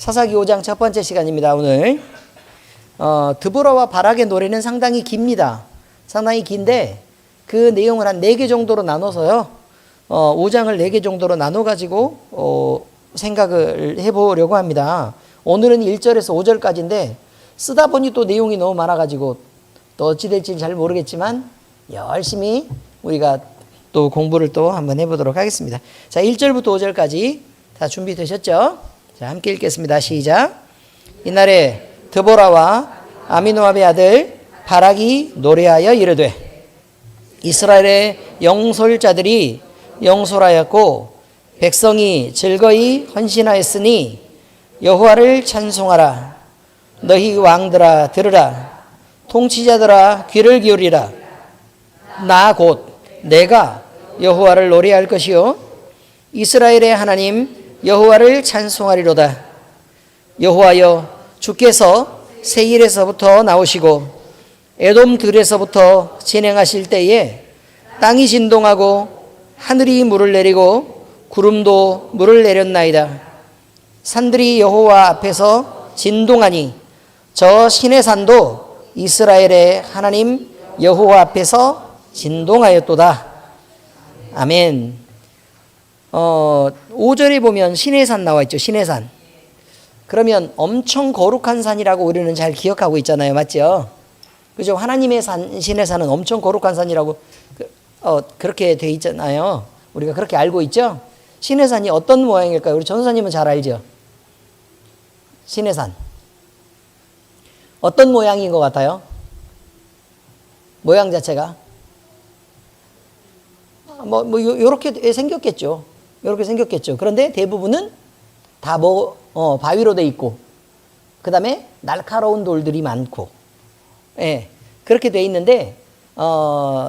사사기 5장 첫 번째 시간입니다. 오늘 드보라와 바락의 노래는 상당히 깁니다. 상당히 긴데 그 내용을 한 4개 정도로 나눠서요. 5장을 4개 정도로 나눠가지고 생각을 해보려고 합니다. 오늘은 1절에서 5절까지인데 쓰다 보니 또 내용이 너무 많아가지고 또 어찌 될지 잘 모르겠지만 열심히 우리가 또 공부를 또 한번 해보도록 하겠습니다. 자, 1절부터 5절까지 다 준비되셨죠? 자, 함께 읽겠습니다. 시작. 이날에 드보라와 아미노압의 아들 바락이 노래하여 이르되 이스라엘의 영솔자들이 영솔하였고 백성이 즐거이 헌신하였으니 여호와를 찬송하라. 너희 왕들아 들으라. 통치자들아 귀를 기울이라. 나 곧 내가 여호와를 노래할 것이요 이스라엘의 하나님 여호와를 찬송하리로다. 여호와여 주께서 세일에서부터 나오시고 에돔 들에서부터 진행하실 때에 땅이 진동하고 하늘이 물을 내리고 구름도 물을 내렸나이다. 산들이 여호와 앞에서 진동하니 저 신의 산도 이스라엘의 하나님 여호와 앞에서 진동하였도다. 아멘. 5절에 보면 시내산 나와 있죠. 시내산. 그러면 엄청 거룩한 산이라고 우리는 잘 기억하고 있잖아요. 맞죠? 그죠? 하나님의 산, 시내산은 엄청 거룩한 산이라고 그렇게 돼 있잖아요. 우리가 그렇게 알고 있죠? 시내산이 어떤 모양일까요? 우리 전도사님은 잘 알죠? 시내산. 어떤 모양인 것 같아요? 모양 자체가? 요렇게 생겼겠죠. 이렇게 생겼겠죠. 그런데 대부분은 다 바위로 돼 있고, 그 다음에 날카로운 돌들이 많고, 예, 그렇게 돼 있는데,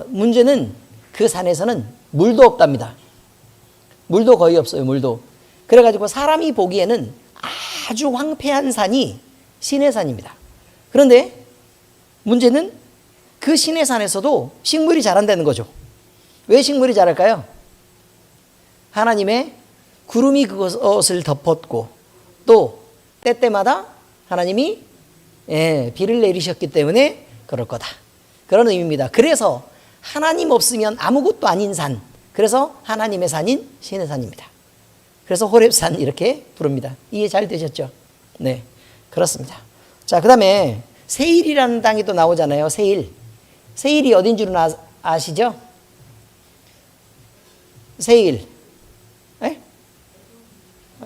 문제는 그 산에서는 물도 없답니다. 물도 거의 없어요, 물도. 그래가지고 사람이 보기에는 아주 황폐한 산이 시내산입니다. 그런데 문제는 그 시내산에서도 식물이 자란다는 거죠. 왜 식물이 자랄까요? 하나님의 구름이 그것을 덮었고 또 때때마다 하나님이 비를 내리셨기 때문에 그럴 거다. 그런 의미입니다. 그래서 하나님 없으면 아무것도 아닌 산. 그래서 하나님의 산인 시내산입니다. 그래서 호렙산 이렇게 부릅니다. 이해 잘 되셨죠? 네, 그렇습니다. 자, 그 다음에 세일이라는 땅이 또 나오잖아요. 세일. 세일이 어딘 줄은 아시죠? 세일.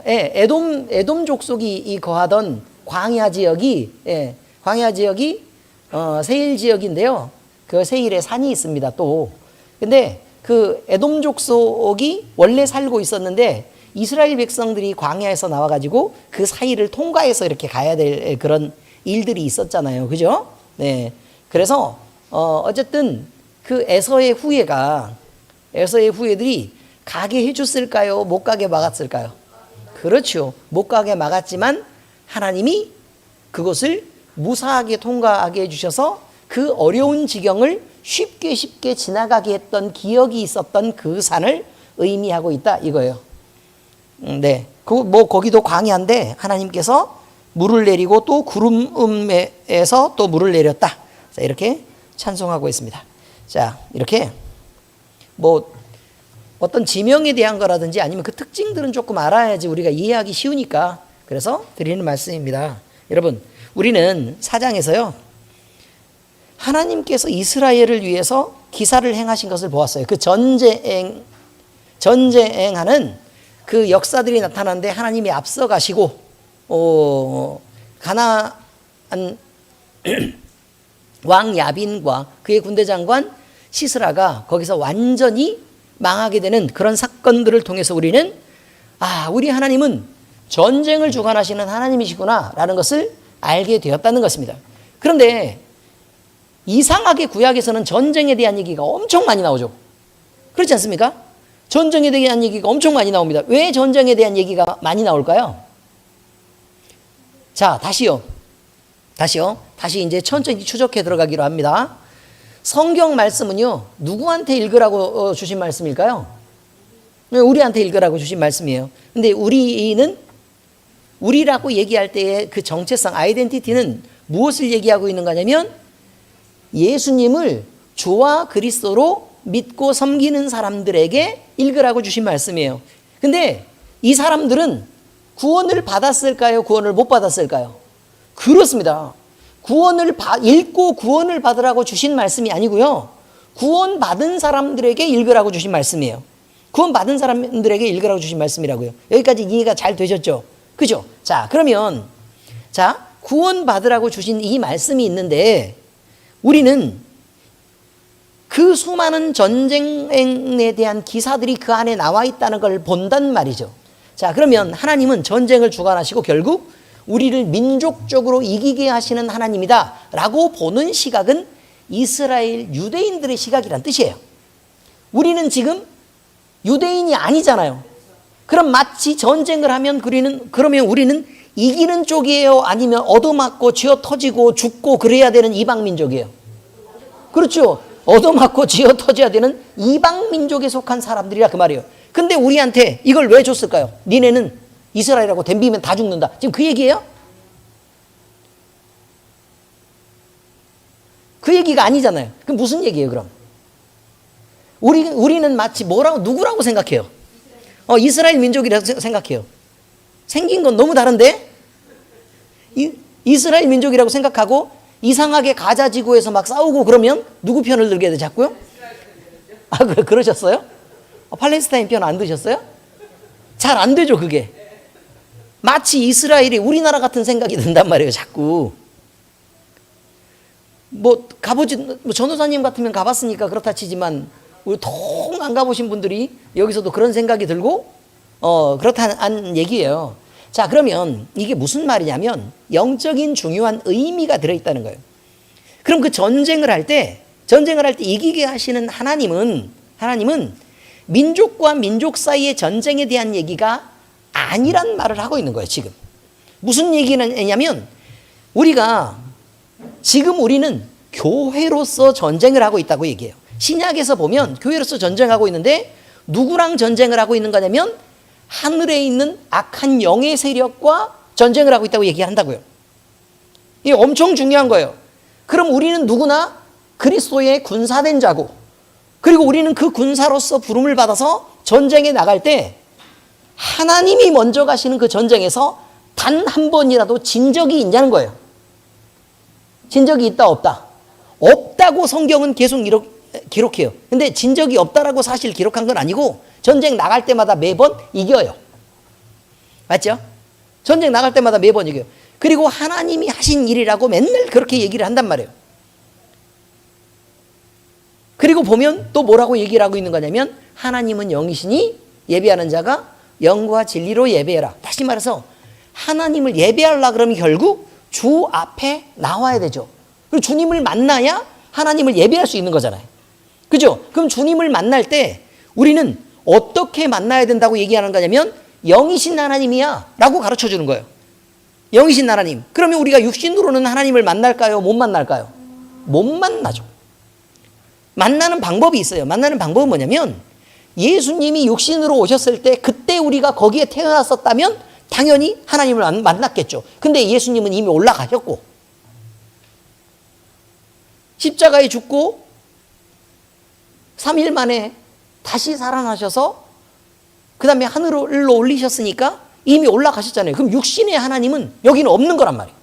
에돔 족속이 거하던 광야 지역이 세일 지역인데요. 그 세일에 산이 있습니다. 또 근데 그 에돔 족속이 원래 살고 있었는데 이스라엘 백성들이 광야에서 나와가지고 그 사이를 통과해서 이렇게 가야 될 그런 일들이 있었잖아요. 그죠? 네. 그래서 어쨌든 그 에서의 후예들이 가게 해줬을까요? 못 가게 막았을까요? 그렇죠. 못 가게 막았지만 하나님이 그것을 무사하게 통과하게 해주셔서 그 어려운 지경을 쉽게 지나가게 했던 기억이 있었던 그 산을 의미하고 있다 이거예요. 네. 거기도 광야인데 하나님께서 물을 내리고 또 구름에서 또 물을 내렸다. 자, 이렇게 찬송하고 있습니다. 자, 이렇게 어떤 지명에 대한 거라든지 아니면 그 특징들은 조금 알아야지 우리가 이해하기 쉬우니까 그래서 드리는 말씀입니다. 여러분, 우리는 4장에서요. 하나님께서 이스라엘을 위해서 기사를 행하신 것을 보았어요. 그 전쟁하는 그 역사들이 나타나는데 하나님이 앞서 가시고 가나안 왕 야빈과 그의 군대 장관 시스라가 거기서 완전히 망하게 되는 그런 사건들을 통해서 우리는 우리 하나님은 전쟁을 주관하시는 하나님이시구나 라는 것을 알게 되었다는 것입니다. 그런데 이상하게 구약에서는 전쟁에 대한 얘기가 엄청 많이 나오죠. 그렇지 않습니까? 전쟁에 대한 얘기가 엄청 많이 나옵니다. 왜 전쟁에 대한 얘기가 많이 나올까요? 자, 다시요. 다시 이제 천천히 추적해 들어가기로 합니다. 성경 말씀은요, 누구한테 읽으라고 주신 말씀일까요? 우리한테 읽으라고 주신 말씀이에요. 근데 우리는 우리라고 얘기할 때의 그 정체성, 아이덴티티는 무엇을 얘기하고 있는 거냐면 예수님을 주와 그리스도로 믿고 섬기는 사람들에게 읽으라고 주신 말씀이에요. 근데 이 사람들은 구원을 받았을까요? 구원을 못 받았을까요? 그렇습니다. 읽고 구원을 받으라고 주신 말씀이 아니고요. 구원 받은 사람들에게 읽으라고 주신 말씀이에요. 구원 받은 사람들에게 읽으라고 주신 말씀이라고요. 여기까지 이해가 잘 되셨죠? 그죠? 자, 그러면 구원 받으라고 주신 이 말씀이 있는데 우리는 그 수많은 전쟁에 대한 기사들이 그 안에 나와 있다는 걸 본단 말이죠. 자, 그러면 하나님은 전쟁을 주관하시고 결국 우리를 민족적으로 이기게 하시는 하나님이다 라고 보는 시각은 이스라엘 유대인들의 시각이란 뜻이에요. 우리는 지금 유대인이 아니잖아요. 그럼 마치 전쟁을 하면 그러면 우리는 이기는 쪽이에요? 아니면 얻어맞고 쥐어 터지고 죽고 그래야 되는 이방민족이에요? 그렇죠. 얻어맞고 쥐어 터져야 되는 이방민족에 속한 사람들이라 그 말이에요. 근데 우리한테 이걸 왜 줬을까요? 니네는 이스라엘하고 덤비면 다 죽는다. 지금 그 얘기예요? 그 얘기가 아니잖아요. 그럼 무슨 얘기예요, 그럼? 우리는 마치 누구라고 생각해요? 이스라엘 민족이라고 생각해요. 생긴 건 너무 다른데? 이스라엘 민족이라고 생각하고 이상하게 가자 지구에서 막 싸우고 그러면 누구 편을 들게 돼, 자꾸요? 그러셨어요? 팔레스타인 편 안 드셨어요? 잘 안 되죠, 그게. 마치 이스라엘이 우리나라 같은 생각이 든단 말이에요, 자꾸. 전도사님 같으면 가봤으니까 그렇다 치지만, 우리 통 안 가보신 분들이 여기서도 그런 생각이 들고, 그렇다는 얘기예요. 자, 그러면 이게 무슨 말이냐면, 영적인 중요한 의미가 들어있다는 거예요. 그럼 그 전쟁을 할 때 이기게 하시는 하나님은 민족과 민족 사이의 전쟁에 대한 얘기가 아니란 말을 하고 있는 거예요, 지금. 무슨 얘기냐면, 우리는 교회로서 전쟁을 하고 있다고 얘기해요. 신약에서 보면 교회로서 전쟁하고 있는데 누구랑 전쟁을 하고 있는 거냐면 하늘에 있는 악한 영의 세력과 전쟁을 하고 있다고 얘기한다고요. 이게 엄청 중요한 거예요. 그럼 우리는 누구나 그리스도의 군사된 자고, 그리고 우리는 그 군사로서 부름을 받아서 전쟁에 나갈 때 하나님이 먼저 가시는 그 전쟁에서 단 한 번이라도 진 적이 있냐는 거예요. 진 적이 있다 없다? 없다고 성경은 계속 기록해요. 근데 진 적이 없다라고 사실 기록한 건 아니고 전쟁 나갈 때마다 매번 이겨요. 맞죠? 전쟁 나갈 때마다 매번 이겨요. 그리고 하나님이 하신 일이라고 맨날 그렇게 얘기를 한단 말이에요. 그리고 보면 또 뭐라고 얘기를 하고 있는 거냐면 하나님은 영이시니 예배하는 자가 영과 진리로 예배해라. 다시 말해서 하나님을 예배하려고 그러면 결국 주 앞에 나와야 되죠. 그리고 주님을 만나야 하나님을 예배할 수 있는 거잖아요. 그죠? 그럼 주님을 만날 때 우리는 어떻게 만나야 된다고 얘기하는 거냐면 영이신 하나님이야 라고 가르쳐 주는 거예요. 영이신 하나님. 그러면 우리가 육신으로는 하나님을 만날까요? 못 만날까요? 못 만나죠. 만나는 방법이 있어요. 만나는 방법은 뭐냐면 예수님이 육신으로 오셨을 때 그때 우리가 거기에 태어났었다면 당연히 하나님을 만났겠죠. 근데 예수님은 이미 올라가셨고 십자가에 죽고 3일 만에 다시 살아나셔서 그 다음에 하늘로 올리셨으니까 이미 올라가셨잖아요. 그럼 육신의 하나님은 여기는 없는 거란 말이에요.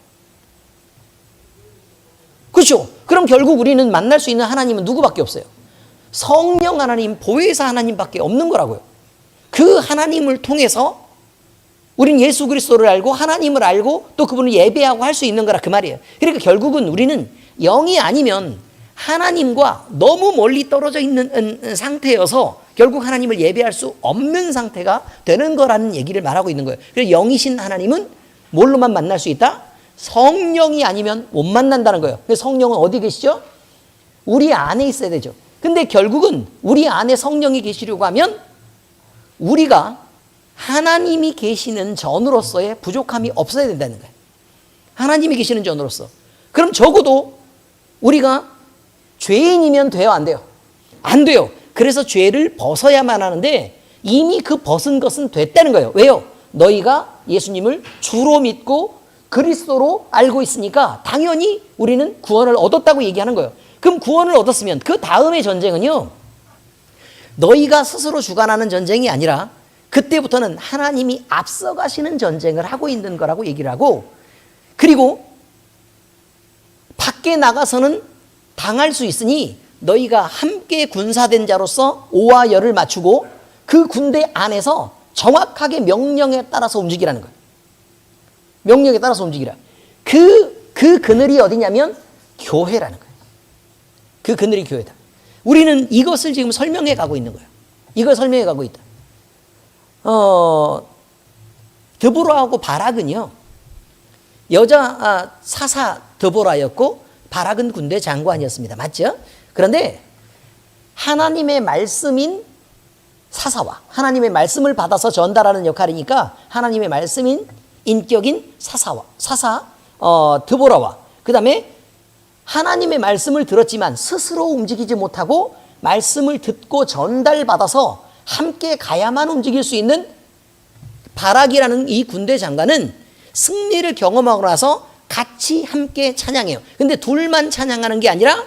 그렇죠? 그럼 결국 우리는 만날 수 있는 하나님은 누구밖에 없어요? 성령 하나님, 보혜사 하나님밖에 없는 거라고요. 그 하나님을 통해서 우리는 예수 그리스도를 알고 하나님을 알고 또 그분을 예배하고 할 수 있는 거라 그 말이에요. 그러니까 결국은 우리는 영이 아니면 하나님과 너무 멀리 떨어져 있는 상태여서 결국 하나님을 예배할 수 없는 상태가 되는 거라는 얘기를 말하고 있는 거예요. 그래서 영이신 하나님은 뭘로만 만날 수 있다? 성령이 아니면 못 만난다는 거예요. 근데 성령은 어디 계시죠? 우리 안에 있어야 되죠. 근데 결국은 우리 안에 성령이 계시려고 하면 우리가 하나님이 계시는 전으로서의 부족함이 없어야 된다는 거예요. 하나님이 계시는 전으로서. 그럼 적어도 우리가 죄인이면 돼요, 안 돼요? 안 돼요. 그래서 죄를 벗어야만 하는데 이미 그 벗은 것은 됐다는 거예요. 왜요? 너희가 예수님을 주로 믿고 그리스도로 알고 있으니까 당연히 우리는 구원을 얻었다고 얘기하는 거예요. 그럼 구원을 얻었으면 그 다음의 전쟁은요, 너희가 스스로 주관하는 전쟁이 아니라 그때부터는 하나님이 앞서가시는 전쟁을 하고 있는 거라고 얘기를 하고, 그리고 밖에 나가서는 당할 수 있으니 너희가 함께 군사된 자로서 오와 열을 맞추고 그 군대 안에서 정확하게 명령에 따라서 움직이라는 거예요. 명령에 따라서 움직이라. 그 그늘이 어디냐면 교회라는 거예요. 그 그늘이 교회다. 우리는 이것을 지금 설명해 가고 있는 거예요. 이걸 설명해 가고 있다. 드보라하고 바락은요, 여자 사사 드보라였고 바락은 군대 장관이었습니다. 맞죠? 그런데 하나님의 말씀인 사사와 하나님의 말씀을 받아서 전달하는 역할이니까 하나님의 말씀인 인격인 사사 드보라와 그 다음에 하나님의 말씀을 들었지만 스스로 움직이지 못하고 말씀을 듣고 전달받아서 함께 가야만 움직일 수 있는 바락이라는 이 군대 장관은 승리를 경험하고 나서 같이 함께 찬양해요. 근데 둘만 찬양하는 게 아니라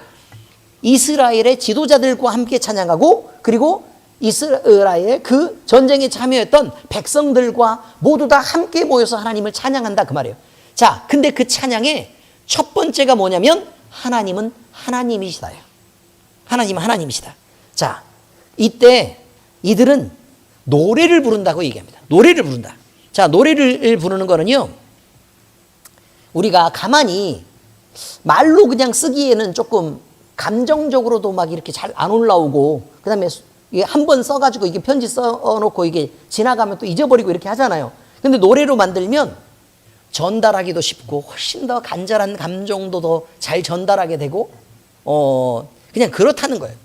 이스라엘의 지도자들과 함께 찬양하고, 그리고 이스라엘의 그 전쟁에 참여했던 백성들과 모두 다 함께 모여서 하나님을 찬양한다 그 말이에요. 자, 근데 그 찬양의 첫 번째가 뭐냐면 하나님은 하나님이시다요. 하나님은 하나님이시다. 자, 이때 이들은 노래를 부른다고 얘기합니다. 노래를 부른다. 자, 노래를 부르는 거는요, 우리가 가만히 말로 그냥 쓰기에는 조금 감정적으로도 막 이렇게 잘 안 올라오고, 그 다음에 이게 한 번 써가지고 이게 편지 써놓고 이게 지나가면 또 잊어버리고 이렇게 하잖아요. 근데 노래로 만들면 전달하기도 쉽고 훨씬 더 간절한 감정도 더 잘 전달하게 되고, 그냥 그렇다는 거예요.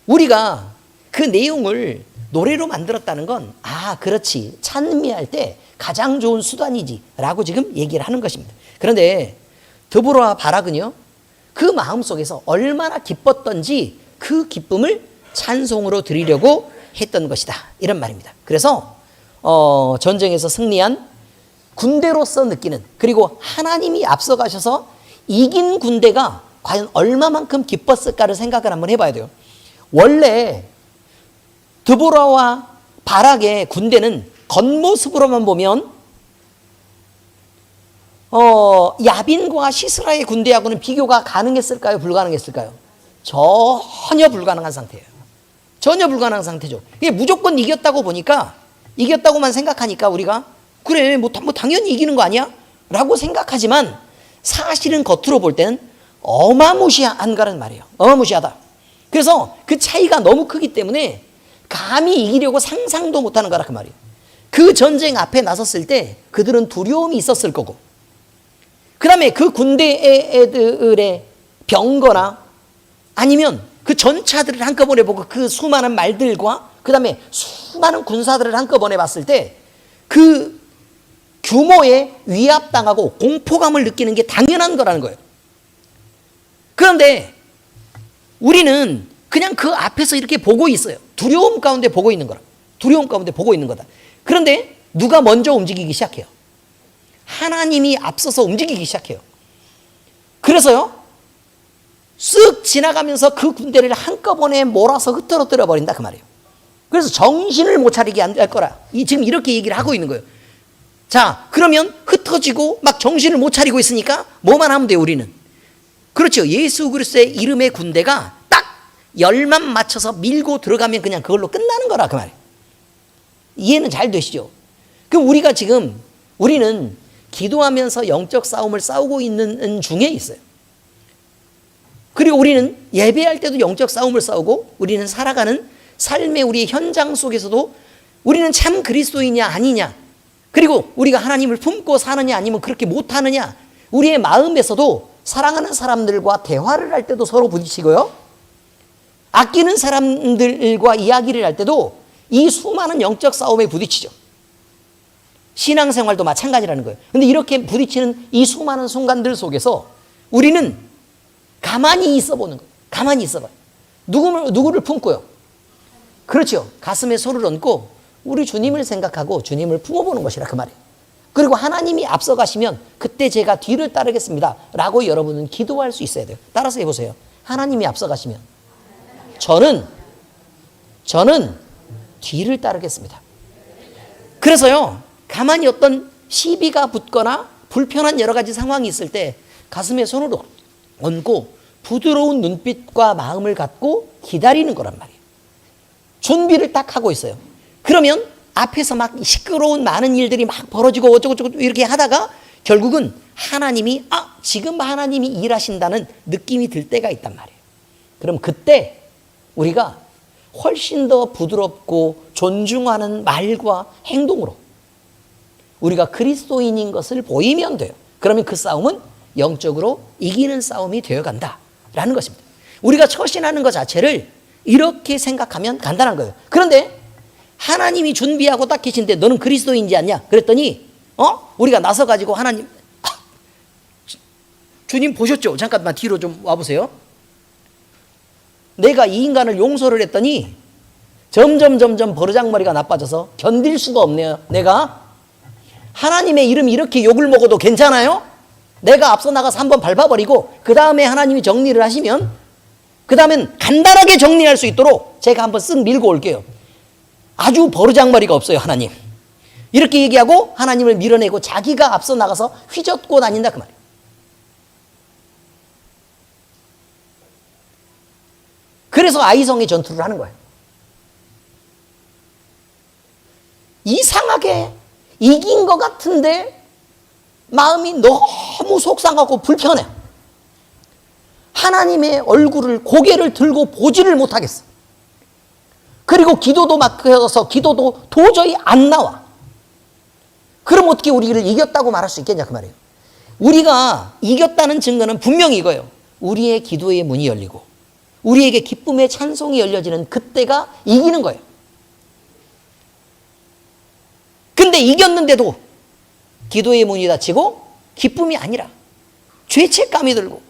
우리가 그 내용을 노래로 만들었다는 건, 그렇지, 찬미할 때 가장 좋은 수단이지 라고 지금 얘기를 하는 것입니다. 그런데 드보라와 바락은요, 그 마음속에서 얼마나 기뻤던지 그 기쁨을 찬송으로 드리려고 했던 것이다, 이런 말입니다. 그래서 전쟁에서 승리한 군대로서 느끼는, 그리고 하나님이 앞서가셔서 이긴 군대가 과연 얼마만큼 기뻤을까를 생각을 한번 해봐야 돼요. 원래 드보라와 바락의 군대는 겉모습으로만 보면 야빈과 시스라의 군대하고는 비교가 가능했을까요? 불가능했을까요? 전혀 불가능한 상태예요. 전혀 불가능한 상태죠. 이게 무조건 이겼다고 보니까, 이겼다고만 생각하니까 우리가 그래 뭐 당연히 이기는 거 아니야? 라고 생각하지만 사실은 겉으로 볼 때는 어마무시한 거란 말이에요. 어마무시하다. 그래서 그 차이가 너무 크기 때문에 감히 이기려고 상상도 못하는 거라 그 말이에요. 그 전쟁 앞에 나섰을 때 그들은 두려움이 있었을 거고, 그 다음에 그 군대들의 병거나 아니면 그 전차들을 한꺼번에 보고 그 수많은 말들과 그 다음에 수많은 군사들을 한꺼번에 봤을 때 그 규모에 위압당하고 공포감을 느끼는 게 당연한 거라는 거예요. 그런데 우리는 그냥 그 앞에서 이렇게 보고 있어요. 두려움 가운데 보고 있는 거라. 두려움 가운데 보고 있는 거다. 그런데 누가 먼저 움직이기 시작해요? 하나님이 앞서서 움직이기 시작해요. 그래서요, 쓱 지나가면서 그 군대를 한꺼번에 몰아서 흩어뜨려 버린다 그 말이에요. 그래서 정신을 못 차리게 할 거라. 지금 이렇게 얘기를 하고 있는 거예요. 자, 그러면 흩어지고 막 정신을 못 차리고 있으니까 뭐만 하면 돼요, 우리는. 그렇죠. 예수 그리스도의 이름의 군대가 딱 열만 맞춰서 밀고 들어가면 그냥 그걸로 끝나는 거라 그 말이에요. 이해는 잘 되시죠? 그럼 우리는 기도하면서 영적 싸움을 싸우고 있는 중에 있어요. 그리고 우리는 예배할 때도 영적 싸움을 싸우고, 우리는 살아가는 삶의 우리의 현장 속에서도 우리는 참 그리스도이냐 아니냐, 그리고 우리가 하나님을 품고 사느냐 아니면 그렇게 못하느냐, 우리의 마음에서도 사랑하는 사람들과 대화를 할 때도 서로 부딪히고요, 아끼는 사람들과 이야기를 할 때도 이 수많은 영적 싸움에 부딪히죠. 신앙생활도 마찬가지라는 거예요. 근데 이렇게 부딪히는 이 수많은 순간들 속에서 우리는 가만히 있어 보는 거예요. 가만히 있어 봐요. 누구를 품고요? 그렇죠. 가슴에 손을 얹고 우리 주님을 생각하고 주님을 품어보는 것이라 그 말이에요. 그리고 하나님이 앞서가시면 그때 제가 뒤를 따르겠습니다 라고 여러분은 기도할 수 있어야 돼요. 따라서 해보세요. 하나님이 앞서가시면 저는 뒤를 따르겠습니다. 그래서요, 가만히 어떤 시비가 붙거나 불편한 여러 가지 상황이 있을 때 가슴에 손을 얹고 부드러운 눈빛과 마음을 갖고 기다리는 거란 말이에요. 준비를 딱 하고 있어요. 그러면 앞에서 막 시끄러운 많은 일들이 막 벌어지고 어쩌고저쩌고 이렇게 하다가 결국은 하나님이 지금 하나님이 일하신다는 느낌이 들 때가 있단 말이에요. 그럼 그때 우리가 훨씬 더 부드럽고 존중하는 말과 행동으로 우리가 그리스도인인 것을 보이면 돼요. 그러면 그 싸움은 영적으로 이기는 싸움이 되어간다라는 것입니다. 우리가 처신하는 것 자체를 이렇게 생각하면 간단한 거예요. 그런데 하나님이 준비하고 딱 계신데 너는 그리스도인지 않냐? 그랬더니 우리가 나서가지고 하나님 주님 보셨죠? 잠깐만 뒤로 좀 와보세요. 내가 이 인간을 용서를 했더니 점점 버르장머리가 나빠져서 견딜 수가 없네요. 내가 하나님의 이름 이렇게 욕을 먹어도 괜찮아요? 내가 앞서 나가서 한번 밟아버리고 그 다음에 하나님이 정리를 하시면 그 다음엔 간단하게 정리할 수 있도록 제가 한번 쓱 밀고 올게요. 아주 버르장머리가 없어요, 하나님. 이렇게 얘기하고 하나님을 밀어내고 자기가 앞서 나가서 휘젓고 다닌다 그 말이에요. 그래서 아이성의 전투를 하는 거예요. 이상하게 이긴 것 같은데 마음이 너무 속상하고 불편해. 하나님의 얼굴을 고개를 들고 보지를 못하겠어. 그리고 기도도 막혀서 기도도 도저히 안 나와. 그럼 어떻게 우리를 이겼다고 말할 수 있겠냐 그 말이에요. 우리가 이겼다는 증거는 분명히 이거예요. 우리의 기도의 문이 열리고 우리에게 기쁨의 찬송이 열려지는 그때가 이기는 거예요. 근데 이겼는데도 기도의 문이 닫히고 기쁨이 아니라 죄책감이 들고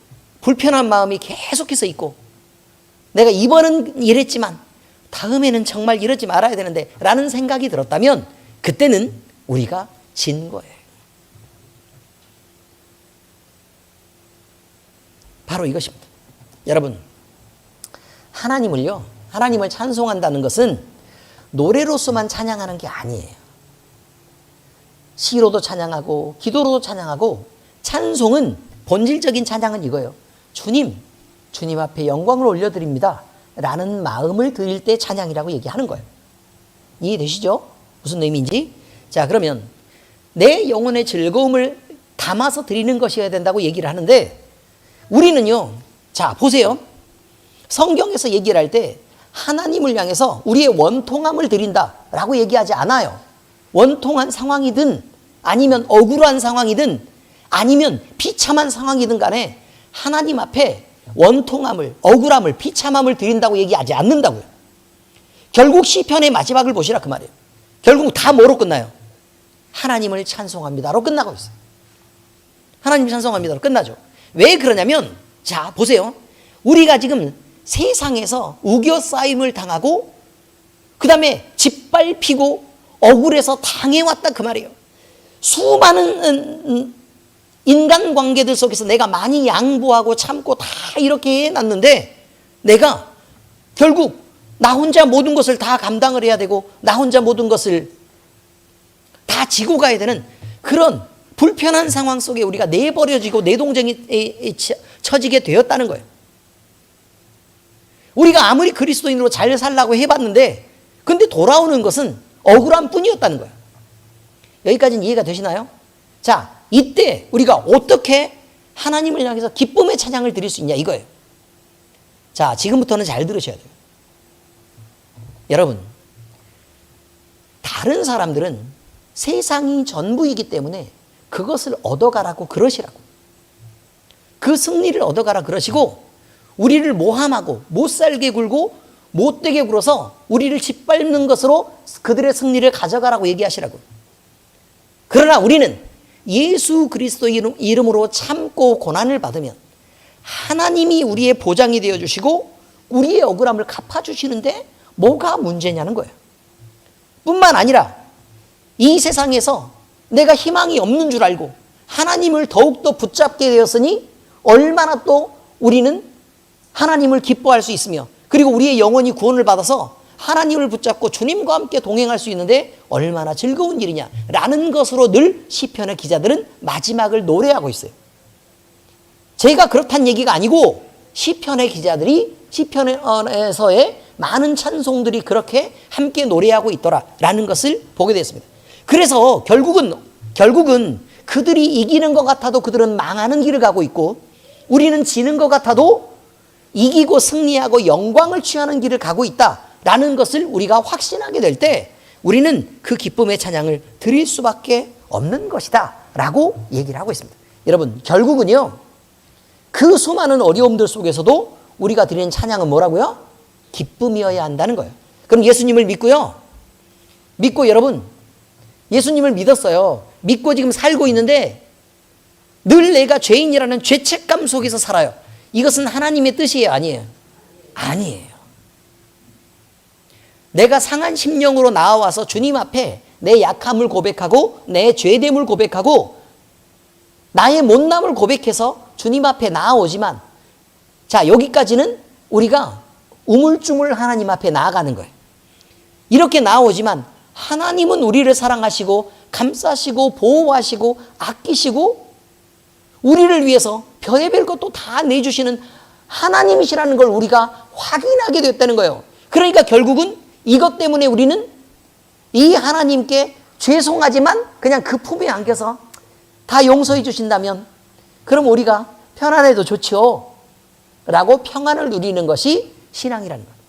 불편한 마음이 계속해서 있고 내가 이번은 이랬지만 다음에는 정말 이러지 말아야 되는데 라는 생각이 들었다면 그때는 우리가 진 거예요. 바로 이것입니다. 여러분, 하나님을 찬송한다는 것은 노래로서만 찬양하는 게 아니에요. 시로도 찬양하고 기도로도 찬양하고 찬송은 본질적인 찬양은 이거예요. 주님 앞에 영광을 올려드립니다 라는 마음을 드릴 때 찬양이라고 얘기하는 거예요. 이해되시죠? 무슨 의미인지? 자, 그러면 내 영혼의 즐거움을 담아서 드리는 것이어야 된다고 얘기를 하는데 우리는요, 자 보세요. 성경에서 얘기를 할 때 하나님을 향해서 우리의 원통함을 드린다라고 얘기하지 않아요. 원통한 상황이든 아니면 억울한 상황이든 아니면 비참한 상황이든 간에 하나님 앞에 원통함을, 억울함을, 비참함을 드린다고 얘기하지 않는다고요. 결국 시편의 마지막을 보시라 그 말이에요. 결국 다 뭐로 끝나요? 하나님을 찬송합니다로 끝나고 있어요. 하나님을 찬송합니다로 끝나죠. 왜 그러냐면 자 보세요. 우리가 지금 세상에서 우겨싸임을 당하고 그 다음에 짓밟히고 억울해서 당해왔다 그 말이에요. 수많은 인간관계들 속에서 내가 많이 양보하고 참고 다 이렇게 해놨는데 내가 결국 나 혼자 모든 것을 다 감당을 해야 되고 나 혼자 모든 것을 다 지고 가야 되는 그런 불편한 상황 속에 우리가 내버려지고 내동댕이 처지게 되었다는 거예요. 우리가 아무리 그리스도인으로 잘 살라고 해봤는데 근데 돌아오는 것은 억울함 뿐이었다는 거예요. 여기까지는 이해가 되시나요? 자, 이때 우리가 어떻게 하나님을 향해서 기쁨의 찬양을 드릴 수 있냐 이거예요. 자, 지금부터는 잘 들으셔야 돼요. 여러분, 다른 사람들은 세상이 전부이기 때문에 그것을 얻어가라고 그러시라고. 그 승리를 얻어가라 그러시고 우리를 모함하고 못살게 굴고 못되게 굴어서 우리를 짓밟는 것으로 그들의 승리를 가져가라고 얘기하시라고. 그러나 우리는 예수 그리스도 이름으로 참고 고난을 받으면 하나님이 우리의 보장이 되어주시고 우리의 억울함을 갚아주시는데 뭐가 문제냐는 거예요. 뿐만 아니라 이 세상에서 내가 희망이 없는 줄 알고 하나님을 더욱더 붙잡게 되었으니 얼마나 또 우리는 하나님을 기뻐할 수 있으며, 그리고 우리의 영혼이 구원을 받아서 하나님을 붙잡고 주님과 함께 동행할 수 있는데 얼마나 즐거운 일이냐라는 것으로 늘 시편의 기자들은 마지막을 노래하고 있어요. 제가 그렇다는 얘기가 아니고 시편의 기자들이 시편에서의 많은 찬송들이 그렇게 함께 노래하고 있더라라는 것을 보게 됐습니다. 그래서 결국은 그들이 이기는 것 같아도 그들은 망하는 길을 가고 있고, 우리는 지는 것 같아도 이기고 승리하고 영광을 취하는 길을 가고 있다라는 것을 우리가 확신하게 될 때 우리는 그 기쁨의 찬양을 드릴 수밖에 없는 것이다 라고 얘기를 하고 있습니다. 여러분, 결국은요, 그 수많은 어려움들 속에서도 우리가 드리는 찬양은 뭐라고요? 기쁨이어야 한다는 거예요. 그럼 예수님을 믿고요, 여러분 예수님을 믿었어요. 믿고 지금 살고 있는데 늘 내가 죄인이라는 죄책감 속에서 살아요. 이것은 하나님의 뜻이에요, 아니에요? 아니에요. 내가 상한 심령으로 나와서 주님 앞에 내 약함을 고백하고 내 죄됨을 고백하고 나의 못남을 고백해서 주님 앞에 나아오지만, 자, 여기까지는 우리가 우물쭈물 하나님 앞에 나아가는 거예요. 이렇게 나아오지만 하나님은 우리를 사랑하시고 감싸시고 보호하시고 아끼시고 우리를 위해서 별의별 것도 다 내주시는 하나님이시라는 걸 우리가 확인하게 됐다는 거예요. 그러니까 결국은 이것 때문에 우리는 이 하나님께 죄송하지만 그냥 그 품에 안겨서 다 용서해 주신다면 그럼 우리가 편안해도 좋죠 라고 평안을 누리는 것이 신앙이라는 거예요.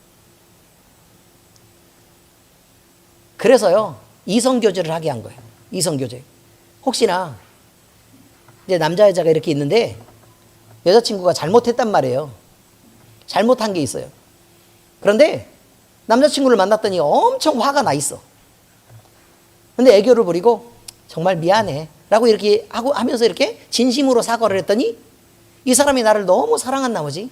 그래서요, 이성교제를 하게 한 거예요. 이성교제. 혹시나 이제 남자 여자가 이렇게 있는데 여자친구가 잘못했단 말이에요. 잘못한 게 있어요. 그런데 남자친구를 만났더니 엄청 화가 나 있어. 근데 애교를 부리고 정말 미안해 라고 이렇게 하면서 이렇게 진심으로 사과를 했더니 이 사람이 나를 너무 사랑한 나머지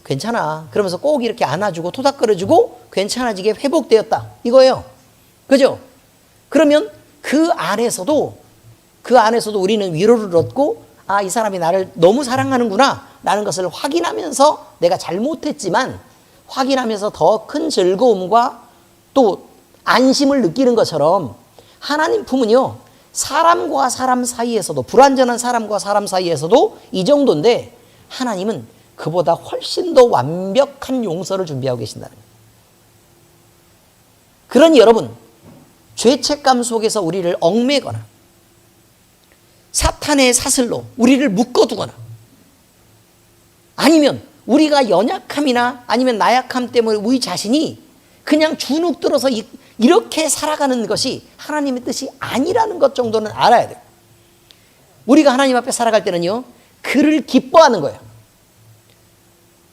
괜찮아 그러면서 꼭 이렇게 안아주고 토닥거려주고 괜찮아지게 회복되었다 이거예요. 그죠? 그러면 그 안에서도 우리는 위로를 얻고, 아, 이 사람이 나를 너무 사랑하는구나 라는 것을 확인하면서 내가 잘못했지만 확인하면서 더 큰 즐거움과 또 안심을 느끼는 것처럼 하나님 품은요, 사람과 사람 사이에서도, 불완전한 사람과 사람 사이에서도 이 정도인데 하나님은 그보다 훨씬 더 완벽한 용서를 준비하고 계신다는 거예요. 그러니 여러분, 죄책감 속에서 우리를 얽매거나 사탄의 사슬로 우리를 묶어두거나 아니면 우리가 연약함이나 아니면 나약함 때문에 우리 자신이 그냥 주눅 들어서 이렇게 살아가는 것이 하나님의 뜻이 아니라는 것 정도는 알아야 돼요. 우리가 하나님 앞에 살아갈 때는요, 그를 기뻐하는 거예요.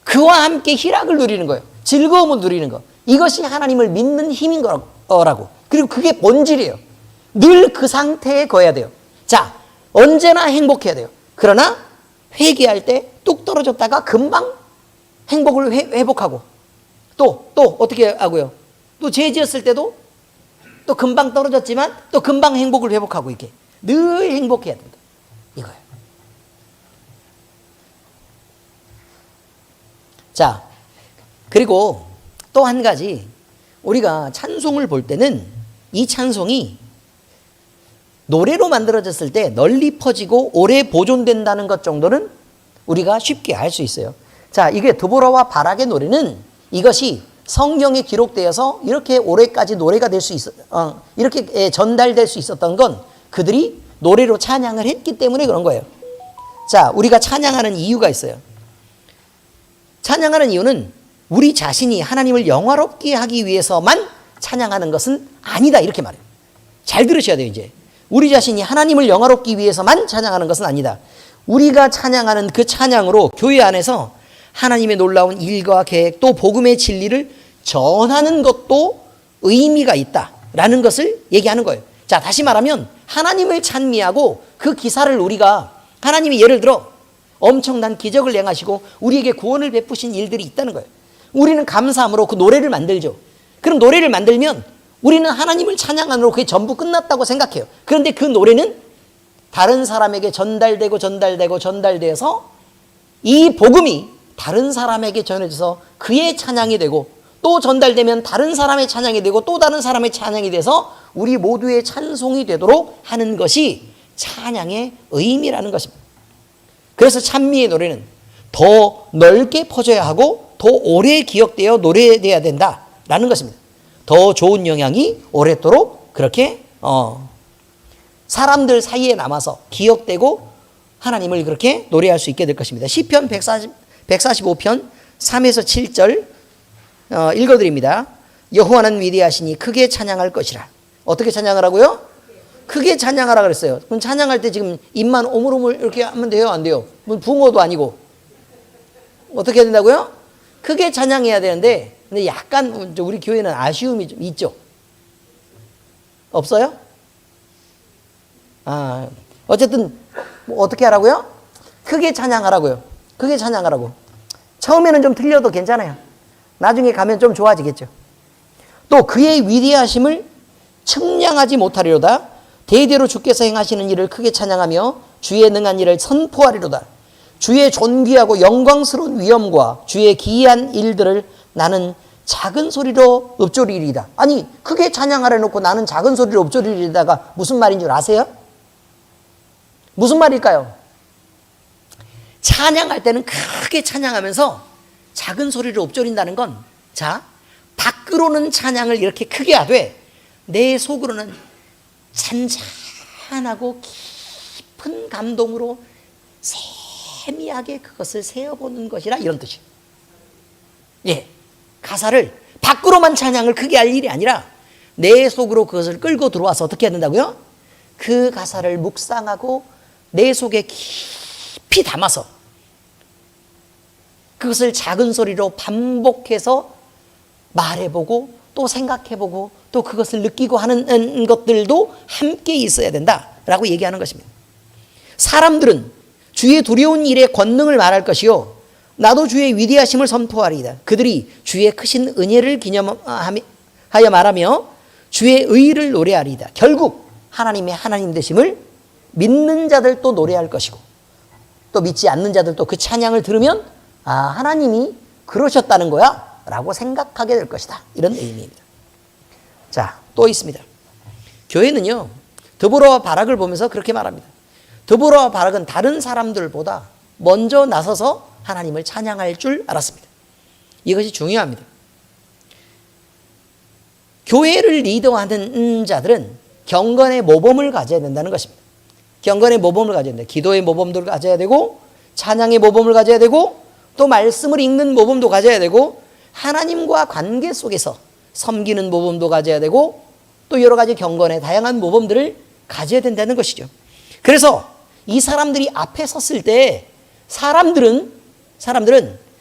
그와 함께 희락을 누리는 거예요. 즐거움을 누리는 거. 이것이 하나님을 믿는 힘인 거라고. 그리고 그게 본질이에요. 늘 그 상태에 거해야 돼요. 자, 언제나 행복해야 돼요. 그러나 회개할 때 뚝 떨어졌다가 금방 행복을 회복하고 또 어떻게 하고요? 또 죄 지었을 때도 또 금방 떨어졌지만 또 금방 행복을 회복하고 이렇게 늘 행복해야 된다. 이거예요. 자, 그리고 또 한 가지, 우리가 찬송을 볼 때는 이 찬송이 노래로 만들어졌을 때 널리 퍼지고 오래 보존된다는 것 정도는 우리가 쉽게 알 수 있어요. 자, 이게 드보라와 바락의 노래는 이것이 성경에 기록되어서 이렇게 오래까지 노래가 될 수 이렇게 전달될 수 있었던 건 그들이 노래로 찬양을 했기 때문에 그런 거예요. 자, 우리가 찬양하는 이유가 있어요. 찬양하는 이유는 우리 자신이 하나님을 영화롭게 하기 위해서만 찬양하는 것은 아니다, 이렇게 말해요. 잘 들으셔야 돼요. 이제 우리 자신이 하나님을 영화롭기 위해서만 찬양하는 것은 아니다. 우리가 찬양하는 그 찬양으로 교회 안에서 하나님의 놀라운 일과 계획, 또 복음의 진리를 전하는 것도 의미가 있다라는 것을 얘기하는 거예요. 자, 다시 말하면 하나님을 찬미하고 그 기사를 우리가, 하나님이 예를 들어 엄청난 기적을 행하시고 우리에게 구원을 베푸신 일들이 있다는 거예요. 우리는 감사함으로 그 노래를 만들죠. 그럼 노래를 만들면 우리는 하나님을 찬양하느라고 그게 전부 끝났다고 생각해요. 그런데 그 노래는 다른 사람에게 전달되어서 이 복음이 다른 사람에게 전해져서 그의 찬양이 되고, 또 전달되면 다른 사람의 찬양이 되고, 또 다른 사람의 찬양이 돼서 우리 모두의 찬송이 되도록 하는 것이 찬양의 의미라는 것입니다. 그래서 찬미의 노래는 더 넓게 퍼져야 하고 더 오래 기억되어 노래되어야 된다라는 것입니다. 더 좋은 영향이 오랫도록 그렇게 사람들 사이에 남아서 기억되고 하나님을 그렇게 노래할 수 있게 될 것입니다. 시편 145편 3에서 7절 읽어드립니다. 여호와는 위대하시니 크게 찬양할 것이라. 어떻게 찬양하라고요? 크게 찬양하라 그랬어요. 그럼 찬양할 때 지금 입만 오물오물 이렇게 하면 돼요? 안 돼요? 붕어도 아니고. 어떻게 해야 된다고요? 크게 찬양해야 되는데, 근데 약간 우리 교회는 아쉬움이 좀 있죠? 없어요? 어쨌든 뭐 어떻게 하라고요? 크게 찬양하라고요. 크게 찬양하라고. 처음에는 좀 틀려도 괜찮아요. 나중에 가면 좀 좋아지겠죠. 또 그의 위대하심을 측량하지 못하리로다. 대대로 주께서 행하시는 일을 크게 찬양하며 주의 능한 일을 선포하리로다. 주의 존귀하고 영광스러운 위엄과 주의 기이한 일들을 나는 작은 소리로 읊조리리이다. 아니, 크게 찬양하라 놓고 나는 작은 소리로 읊조리리다가 무슨 말인 줄 아세요? 무슨 말일까요? 찬양할 때는 크게 찬양하면서 작은 소리로 읊조린다는 건, 자, 밖으로는 찬양을 이렇게 크게 하되 내 속으로는 잔잔하고 깊은 감동으로 세미하게 그것을 세어보는 것이라, 이런 뜻이에요. 예, 가사를 밖으로만 찬양을 크게 할 일이 아니라 내 속으로 그것을 끌고 들어와서 어떻게 해야 된다고요? 그 가사를 묵상하고 내 속에 깊이 담아서 그것을 작은 소리로 반복해서 말해보고 또 생각해보고 또 그것을 느끼고 하는 것들도 함께 있어야 된다라고 얘기하는 것입니다. 사람들은 주의 두려운 일의 권능을 말할 것이요 나도 주의 위대하심을 선포하리이다. 그들이 주의 크신 은혜를 기념하여 말하며 주의 의를 노래하리이다. 결국 하나님의 하나님 되심을 믿는 자들도 노래할 것이고, 또 믿지 않는 자들도 그 찬양을 들으면 하나님이 그러셨다는 거야 라고 생각하게 될 것이다. 이런 의미입니다. 자, 또 있습니다. 교회는요, 드보라와 바락을 보면서 그렇게 말합니다. 드보라와 바락은 다른 사람들보다 먼저 나서서 하나님을 찬양할 줄 알았습니다. 이것이 중요합니다. 교회를 리더하는 자들은 경건의 모범을 가져야 된다는 것입니다. 경건의 모범을 가져야 된다. 기도의 모범도 가져야 되고, 찬양의 모범을 가져야 되고, 또 말씀을 읽는 모범도 가져야 되고, 하나님과 관계 속에서 섬기는 모범도 가져야 되고, 또 여러 가지 경건의 다양한 모범들을 가져야 된다는 것이죠. 그래서 이 사람들이 앞에 섰을 때 사람들은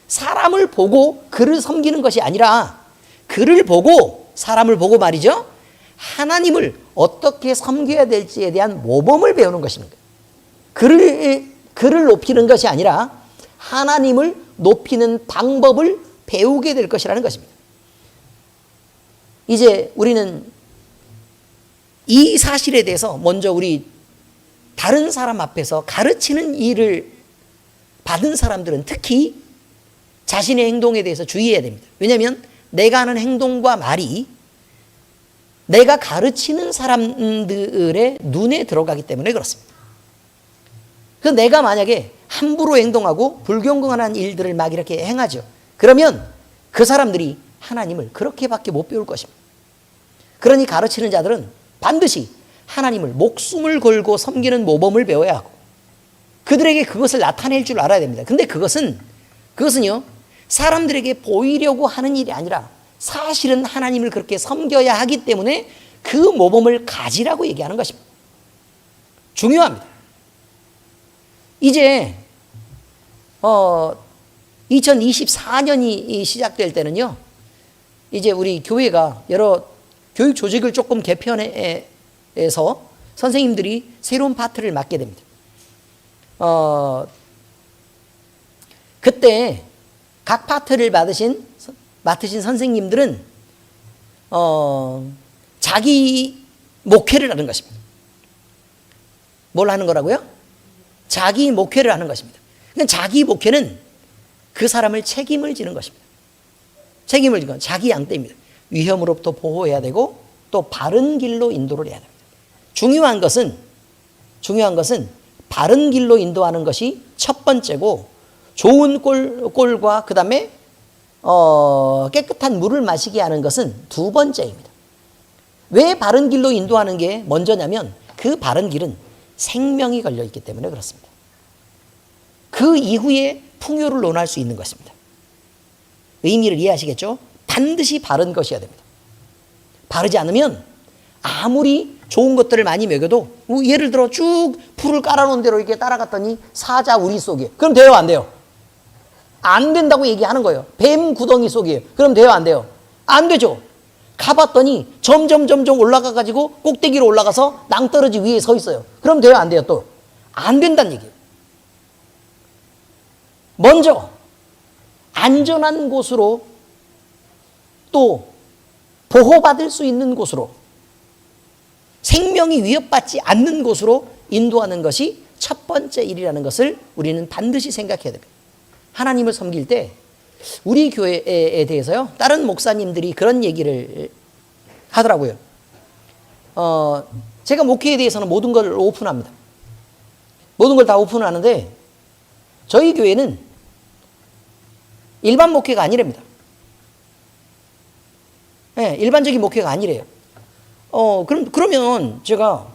사람을 보고 그를 섬기는 것이 아니라 그를 보고, 사람을 보고 말이죠, 하나님을 어떻게 섬겨야 될지에 대한 모범을 배우는 것입니다. 그를 높이는 것이 아니라 하나님을 높이는 방법을 배우게 될 것이라는 것입니다. 이제 우리는 이 사실에 대해서 먼저 우리 다른 사람 앞에서 가르치는 일을 받은 사람들은 특히 자신의 행동에 대해서 주의해야 됩니다. 왜냐하면 내가 하는 행동과 말이 내가 가르치는 사람들의 눈에 들어가기 때문에 그렇습니다. 그래서 내가 만약에 함부로 행동하고 불경건한 일들을 막 이렇게 행하죠. 그러면 그 사람들이 하나님을 그렇게밖에 못 배울 것입니다. 그러니 가르치는 자들은 반드시 하나님을 목숨을 걸고 섬기는 모범을 배워야 하고 그들에게 그것을 나타낼 줄 알아야 됩니다. 근데 그것은요, 사람들에게 보이려고 하는 일이 아니라 사실은 하나님을 그렇게 섬겨야 하기 때문에 그 모범을 가지라고 얘기하는 것입니다. 중요합니다. 이제 2024년이 시작될 때는요, 이제 우리 교회가 여러 교육 조직을 조금 개편해서 선생님들이 새로운 파트를 맡게 됩니다. 그때 각 파트를 맡으신 선생님들은 자기 목회를 하는 것입니다. 뭘 하는 거라고요? 자기 목회를 하는 것입니다. 그러니까 자기 목회는 그 사람을 책임을 지는 것입니다. 책임을 지는 건 자기 양떼입니다. 위험으로부터 보호해야 되고 또 바른 길로 인도를 해야 됩니다. 중요한 것은 바른 길로 인도하는 것이 첫 번째고 좋은 꼴과 그 다음에 깨끗한 물을 마시게 하는 것은 두 번째입니다. 왜 바른 길로 인도하는 게 먼저냐면 그 바른 길은 생명이 걸려있기 때문에 그렇습니다. 그 이후에 풍요를 논할 수 있는 것입니다. 의미를 이해하시겠죠? 반드시 바른 것이어야 됩니다. 바르지 않으면 아무리 좋은 것들을 많이 먹여도 예를 들어 쭉 풀을 깔아놓은 대로 이렇게 따라갔더니 사자 우리 속이에요. 그럼 돼요, 안 돼요? 안 된다고 얘기하는 거예요. 뱀 구덩이 속이에요. 그럼 돼요, 안 돼요? 안 되죠. 가봤더니 점점 올라가가지고 꼭대기로 올라가서 낭떠러지 위에 서 있어요. 그럼 돼요, 안 돼요? 또 안 된다는 얘기예요. 먼저 안전한 곳으로 또 보호받을 수 있는 곳으로 생명이 위협받지 않는 곳으로 인도하는 것이 첫 번째 일이라는 것을 우리는 반드시 생각해야 됩니다. 하나님을 섬길 때 우리 교회에 대해서요, 다른 목사님들이 그런 얘기를 하더라고요. 제가 목회에 대해서는 모든 걸 오픈합니다. 모든 걸 다 오픈하는데 저희 교회는 일반 목회가 아니랍니다. 네, 일반적인 목회가 아니래요. 그러면 제가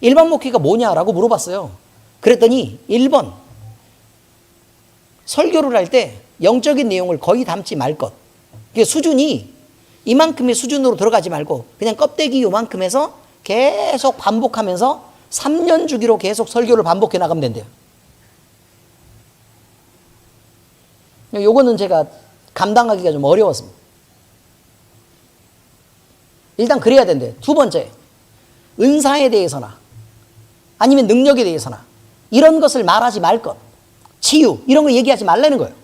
일반 목회가 뭐냐라고 물어봤어요. 그랬더니 1번, 설교를 할 때 영적인 내용을 거의 담지 말 것. 수준이 이만큼의 수준으로 들어가지 말고 그냥 껍데기 요만큼 해서 계속 반복하면서 3년 주기로 계속 설교를 반복해 나가면 된대요. 요거는 제가 감당하기가 좀 어려웠습니다. 일단 그래야 된대. 두 번째, 은사에 대해서나 아니면 능력에 대해서나 이런 것을 말하지 말 것. 치유 이런 거 얘기하지 말라는 거예요.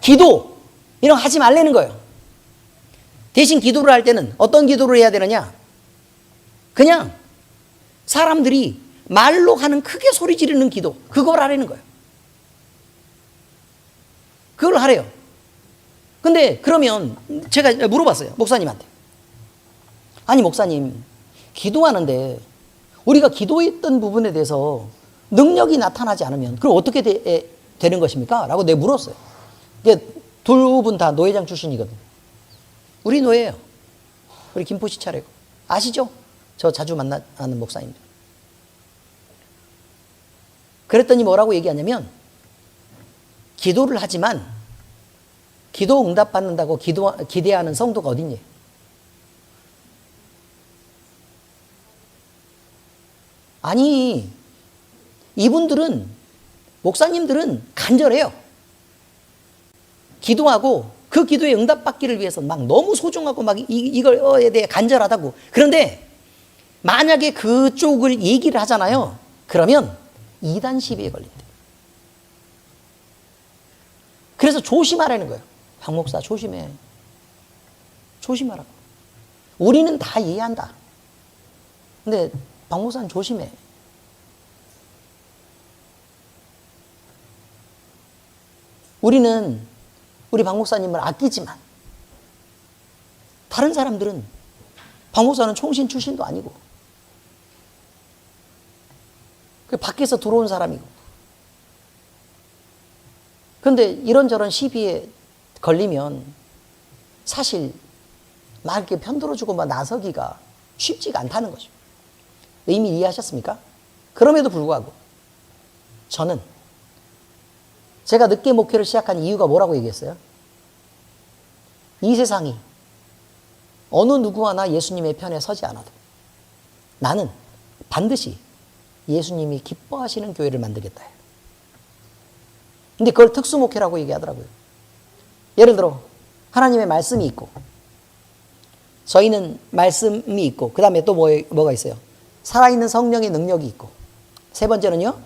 기도 이런 거 하지 말라는 거예요. 대신 기도를 할 때는 어떤 기도를 해야 되느냐? 그냥 사람들이 말로 하는 크게 소리 지르는 기도, 그걸 하라는 거예요. 그걸 하래요. 근데 그러면 제가 물어봤어요, 목사님한테. 아니 목사님, 기도하는데 우리가 기도했던 부분에 대해서 능력이 나타나지 않으면 그럼 어떻게 되는 것입니까? 라고 내가 물었어요. 두 분 다 노회장 출신이거든. 우리 노예예요. 우리 김포시 차례고. 아시죠? 저 자주 만나는 목사님들. 그랬더니 뭐라고 얘기하냐면 기도를 하지만 기도 응답 받는다고 기대하는 성도가 어딨니? 아니, 이분들은, 목사님들은 간절해요. 기도하고 그 기도에 응답받기를 위해서 막 너무 소중하고 막 이거에 대해 간절하다고. 그런데 만약에 그쪽을 얘기를 하잖아요. 그러면 이단 시비에 걸린대. 그래서 조심하라는 거예요. 박 목사 조심해. 조심하라고. 우리는 다 이해한다. 근데 박 목사는 조심해. 우리는 우리 박 목사님을 아끼지만 다른 사람들은 박 목사는 총신 출신도 아니고 그 밖에서 들어온 사람이고 그런데 이런저런 시비에 걸리면 사실 막 이렇게 편들어주고 막 나서기가 쉽지가 않다는 거죠. 의미 이해하셨습니까? 그럼에도 불구하고 저는 제가 늦게 목회를 시작한 이유가 뭐라고 얘기했어요? 이 세상이 어느 누구 하나 예수님의 편에 서지 않아도 나는 반드시 예수님이 기뻐하시는 교회를 만들겠다. 근데 그걸 특수목회라고 얘기하더라고요. 예를 들어 하나님의 말씀이 있고 저희는 말씀이 있고 그 다음에 또 뭐가 있어요? 살아있는 성령의 능력이 있고 세 번째는요,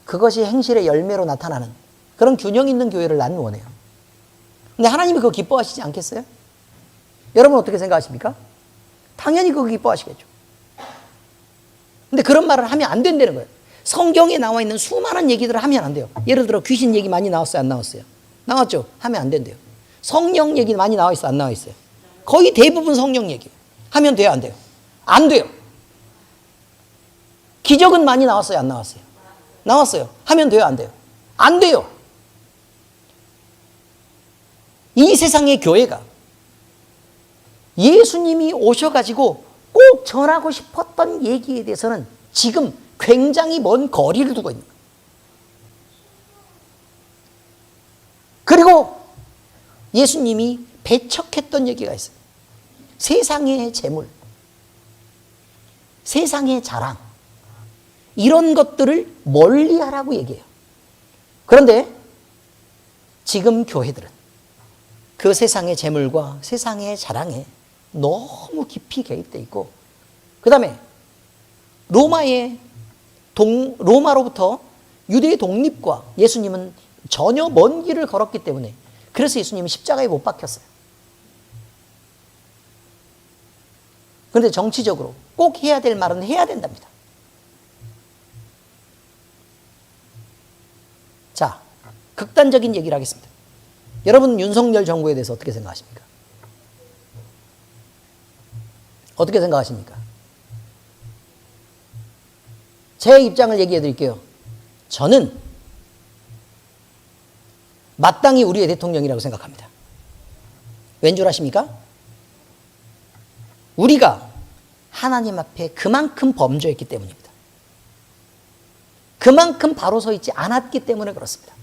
그것이 행실의 열매로 나타나는 그런 균형 있는 교회를 나는 원해요. 근데 하나님이 그거 기뻐하시지 않겠어요? 여러분 어떻게 생각하십니까? 당연히 그거 기뻐하시겠죠. 근데 그런 말을 하면 안 된다는 거예요. 성경에 나와 있는 수많은 얘기들을 하면 안 돼요. 예를 들어 귀신 얘기 많이 나왔어요? 안 나왔어요? 나왔죠? 하면 안 된대요. 성령 얘기 많이 나와 있어요? 안 나와 있어요? 거의 대부분 성령 얘기. 하면 돼요? 안 돼요? 안 돼요. 기적은 많이 나왔어요? 안 나왔어요? 나왔어요. 하면 돼요? 안 돼요? 안 돼요. 이 세상의 교회가 예수님이 오셔가지고 꼭 전하고 싶었던 얘기에 대해서는 지금 굉장히 먼 거리를 두고 있는 거예요. 그리고 예수님이 배척했던 얘기가 있어요. 세상의 재물, 세상의 자랑, 이런 것들을 멀리하라고 얘기해요. 그런데 지금 교회들은 그 세상의 재물과 세상의 자랑에 너무 깊이 개입되어 있고, 그 다음에 로마로부터 유대의 독립과 예수님은 전혀 먼 길을 걸었기 때문에, 그래서 예수님이 십자가에 못 박혔어요. 그런데 정치적으로 꼭 해야 될 말은 해야 된답니다. 자, 극단적인 얘기를 하겠습니다. 여러분 윤석열 정부에 대해서 어떻게 생각하십니까? 어떻게 생각하십니까? 제 입장을 얘기해 드릴게요. 저는 마땅히 우리의 대통령이라고 생각합니다. 왠 줄 아십니까? 우리가 하나님 앞에 그만큼 범죄했기 때문입니다. 그만큼 바로 서 있지 않았기 때문에 그렇습니다.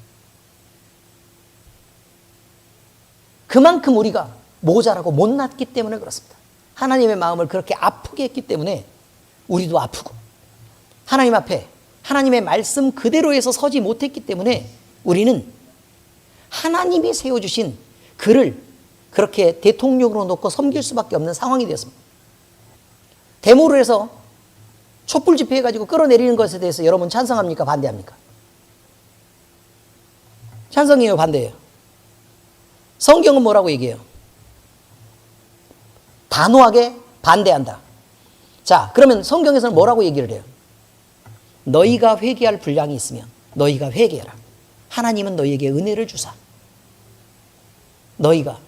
그만큼 우리가 모자라고 못났기 때문에 그렇습니다. 하나님의 마음을 그렇게 아프게 했기 때문에 우리도 아프고, 하나님 앞에 하나님의 말씀 그대로에서 서지 못했기 때문에 우리는 하나님이 세워주신 그를 그렇게 대통령으로 놓고 섬길 수밖에 없는 상황이 되었습니다. 데모를 해서 촛불 집회해가지고 끌어내리는 것에 대해서 여러분 찬성합니까? 반대합니까? 찬성이에요? 반대예요? 성경은 뭐라고 얘기해요? 단호하게 반대한다. 자, 그러면 성경에서는 뭐라고 얘기를 해요? 너희가 회개할 분량이 있으면 너희가 회개해라. 하나님은 너희에게 은혜를 주사 너희가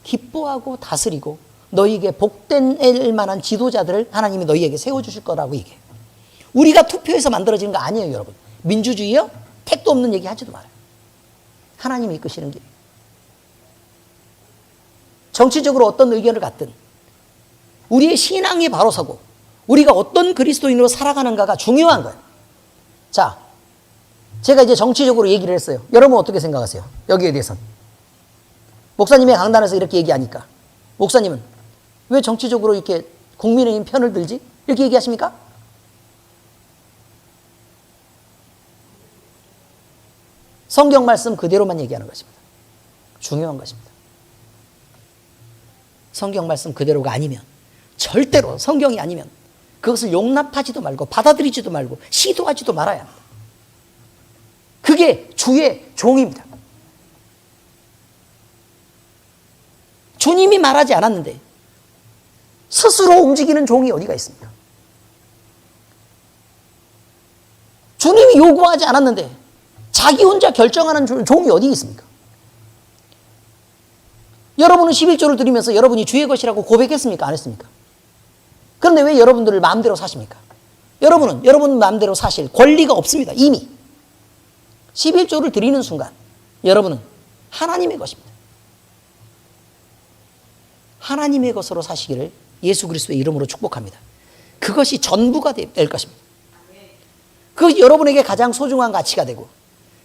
기뻐하고 다스리고 너희에게 복된 일 만한 지도자들을 하나님이 너희에게 세워주실 거라고 얘기해요. 우리가 투표해서 만들어지는 거 아니에요, 여러분. 민주주의요? 택도 없는 얘기 하지도 말아요. 하나님이 이끄시는 길. 정치적으로 어떤 의견을 갖든 우리의 신앙이 바로 서고 우리가 어떤 그리스도인으로 살아가는가가 중요한 거예요. 자, 제가 이제 정치적으로 얘기를 했어요. 여러분 어떻게 생각하세요? 여기에 대해서는. 목사님의 강단에서 이렇게 얘기하니까 목사님은 왜 정치적으로 이렇게 국민의힘 편을 들지? 이렇게 얘기하십니까? 성경 말씀 그대로만 얘기하는 것입니다. 중요한 것입니다. 성경 말씀 그대로가 아니면, 절대로 성경이 아니면 그것을 용납하지도 말고 받아들이지도 말고 시도하지도 말아야 합니다. 그게 주의 종입니다. 주님이 말하지 않았는데 스스로 움직이는 종이 어디가 있습니까? 주님이 요구하지 않았는데 자기 혼자 결정하는 종이 어디 있습니까? 여러분은 11조를 드리면서 여러분이 주의 것이라고 고백했습니까? 안 했습니까? 그런데 왜 여러분들을 마음대로 사십니까? 여러분은 여러분 마음대로 사실 권리가 없습니다. 이미 11조를 드리는 순간 여러분은 하나님의 것입니다. 하나님의 것으로 사시기를 예수 그리스도의 이름으로 축복합니다. 그것이 전부가 될 것입니다. 그것이 여러분에게 가장 소중한 가치가 되고,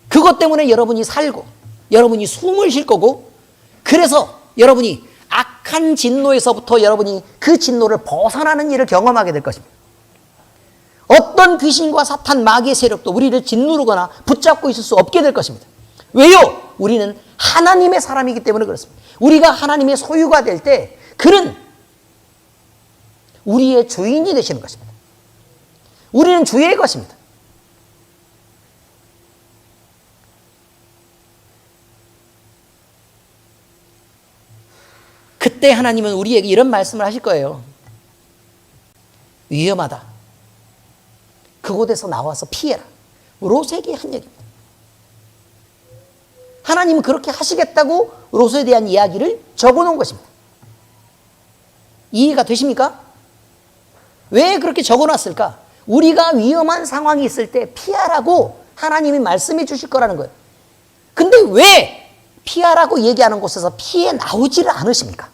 그것 때문에 여러분이 살고 여러분이 숨을 쉴 거고, 그래서 여러분이 악한 진노에서부터 여러분이 그 진노를 벗어나는 일을 경험하게 될 것입니다. 어떤 귀신과 사탄, 마귀의 세력도 우리를 짓누르거나 붙잡고 있을 수 없게 될 것입니다. 왜요? 우리는 하나님의 사람이기 때문에 그렇습니다. 우리가 하나님의 소유가 될 때 그는 우리의 주인이 되시는 것입니다. 우리는 주의 것입니다. 그때 하나님은 우리에게 이런 말씀을 하실 거예요. 위험하다. 그곳에서 나와서 피해라. 롯에게 한 얘기입니다. 하나님은 그렇게 하시겠다고 롯에 대한 이야기를 적어놓은 것입니다. 이해가 되십니까? 왜 그렇게 적어놨을까? 우리가 위험한 상황이 있을 때 피하라고 하나님이 말씀해 주실 거라는 거예요. 근데 왜 피하라고 얘기하는 곳에서 피해 나오지를 않으십니까?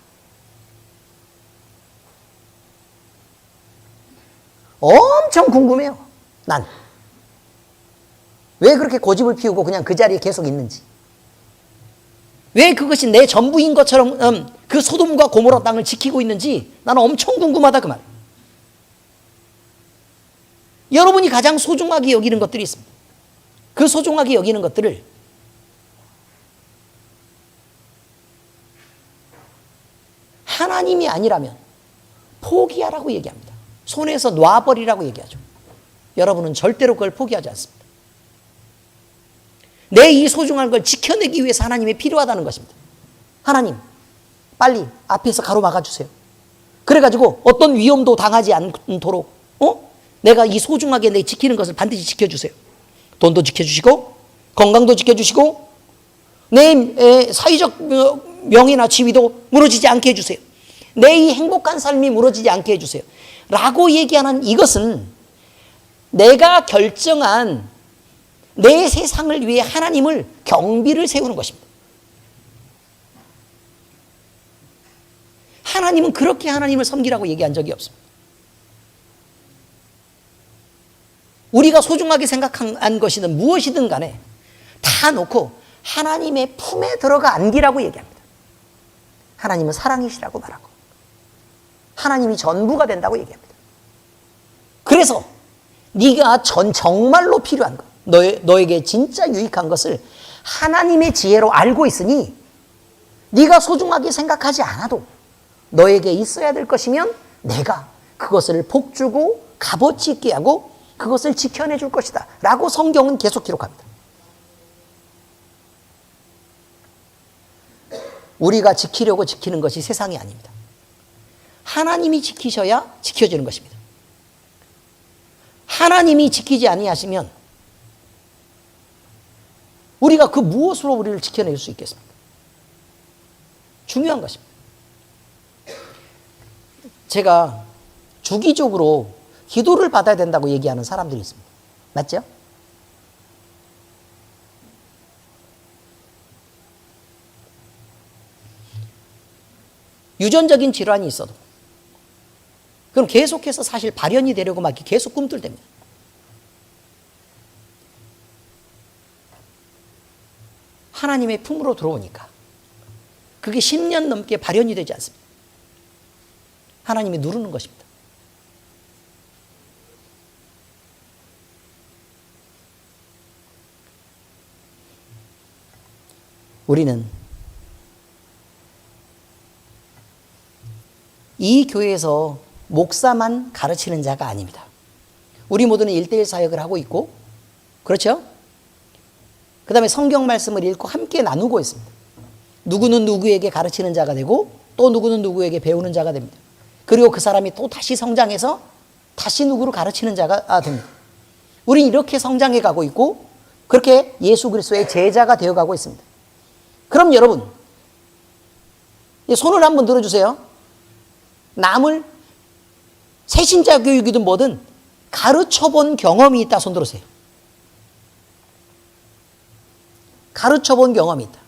엄청 궁금해요. 난. 왜 그렇게 고집을 피우고 그냥 그 자리에 계속 있는지. 왜 그것이 내 전부인 것처럼 그 소돔과 고모라 땅을 지키고 있는지 나는 엄청 궁금하다 그 말. 여러분이 가장 소중하게 여기는 것들이 있습니다. 그 소중하게 여기는 것들을 하나님이 아니라면 포기하라고 얘기합니다. 손에서 놔버리라고 얘기하죠. 여러분은 절대로 그걸 포기하지 않습니다. 내 이 소중한 걸 지켜내기 위해서 하나님이 필요하다는 것입니다. 하나님, 빨리 앞에서 가로막아주세요. 그래가지고 어떤 위험도 당하지 않도록 내가 이 소중하게 내 지키는 것을 반드시 지켜주세요. 돈도 지켜주시고 건강도 지켜주시고 내 사회적 명예나 지위도 무너지지 않게 해주세요. 내 이 행복한 삶이 무너지지 않게 해주세요. 라고 얘기하는 이것은 내가 결정한 내 세상을 위해 하나님을 경비를 세우는 것입니다. 하나님은 그렇게 하나님을 섬기라고 얘기한 적이 없습니다. 우리가 소중하게 생각한 것이든 무엇이든 간에 다 놓고 하나님의 품에 들어가 안기라고 얘기합니다. 하나님은 사랑이시라고 말하고 하나님이 전부가 된다고 얘기합니다. 그래서 네가 정말로 필요한 것, 너에게 진짜 유익한 것을 하나님의 지혜로 알고 있으니 네가 소중하게 생각하지 않아도 너에게 있어야 될 것이면 내가 그것을 복주고 값어치 있게 하고 그것을 지켜내 줄 것이다 라고 성경은 계속 기록합니다. 우리가 지키려고 지키는 것이 세상이 아닙니다. 하나님이 지키셔야 지켜지는 것입니다. 하나님이 지키지 아니하시면 우리가 그 무엇으로 우리를 지켜낼 수 있겠습니까? 중요한 것입니다. 제가 주기적으로 기도를 받아야 된다고 얘기하는 사람들이 있습니다. 맞죠? 유전적인 질환이 있어도 그럼 계속해서 사실 발현이 되려고 막 계속 꿈틀댑니다. 하나님의 품으로 들어오니까 그게 10년 넘게 발현이 되지 않습니다. 하나님이 누르는 것입니다. 우리는 이 교회에서 목사만 가르치는 자가 아닙니다. 우리 모두는 1:1 사역을 하고 있고, 그렇죠? 그 다음에 성경 말씀을 읽고 함께 나누고 있습니다. 누구는 누구에게 가르치는 자가 되고 또 누구는 누구에게 배우는 자가 됩니다. 그리고 그 사람이 또 다시 성장해서 다시 누구를 가르치는 자가 됩니다. 우리는 이렇게 성장해 가고 있고 그렇게 예수 그리스도의 제자가 되어가고 있습니다. 그럼 여러분 손을 한번 들어주세요. 남을 새신자 교육이든 뭐든 가르쳐본 경험이 있다. 손 들으세요. 가르쳐본 경험이 있다.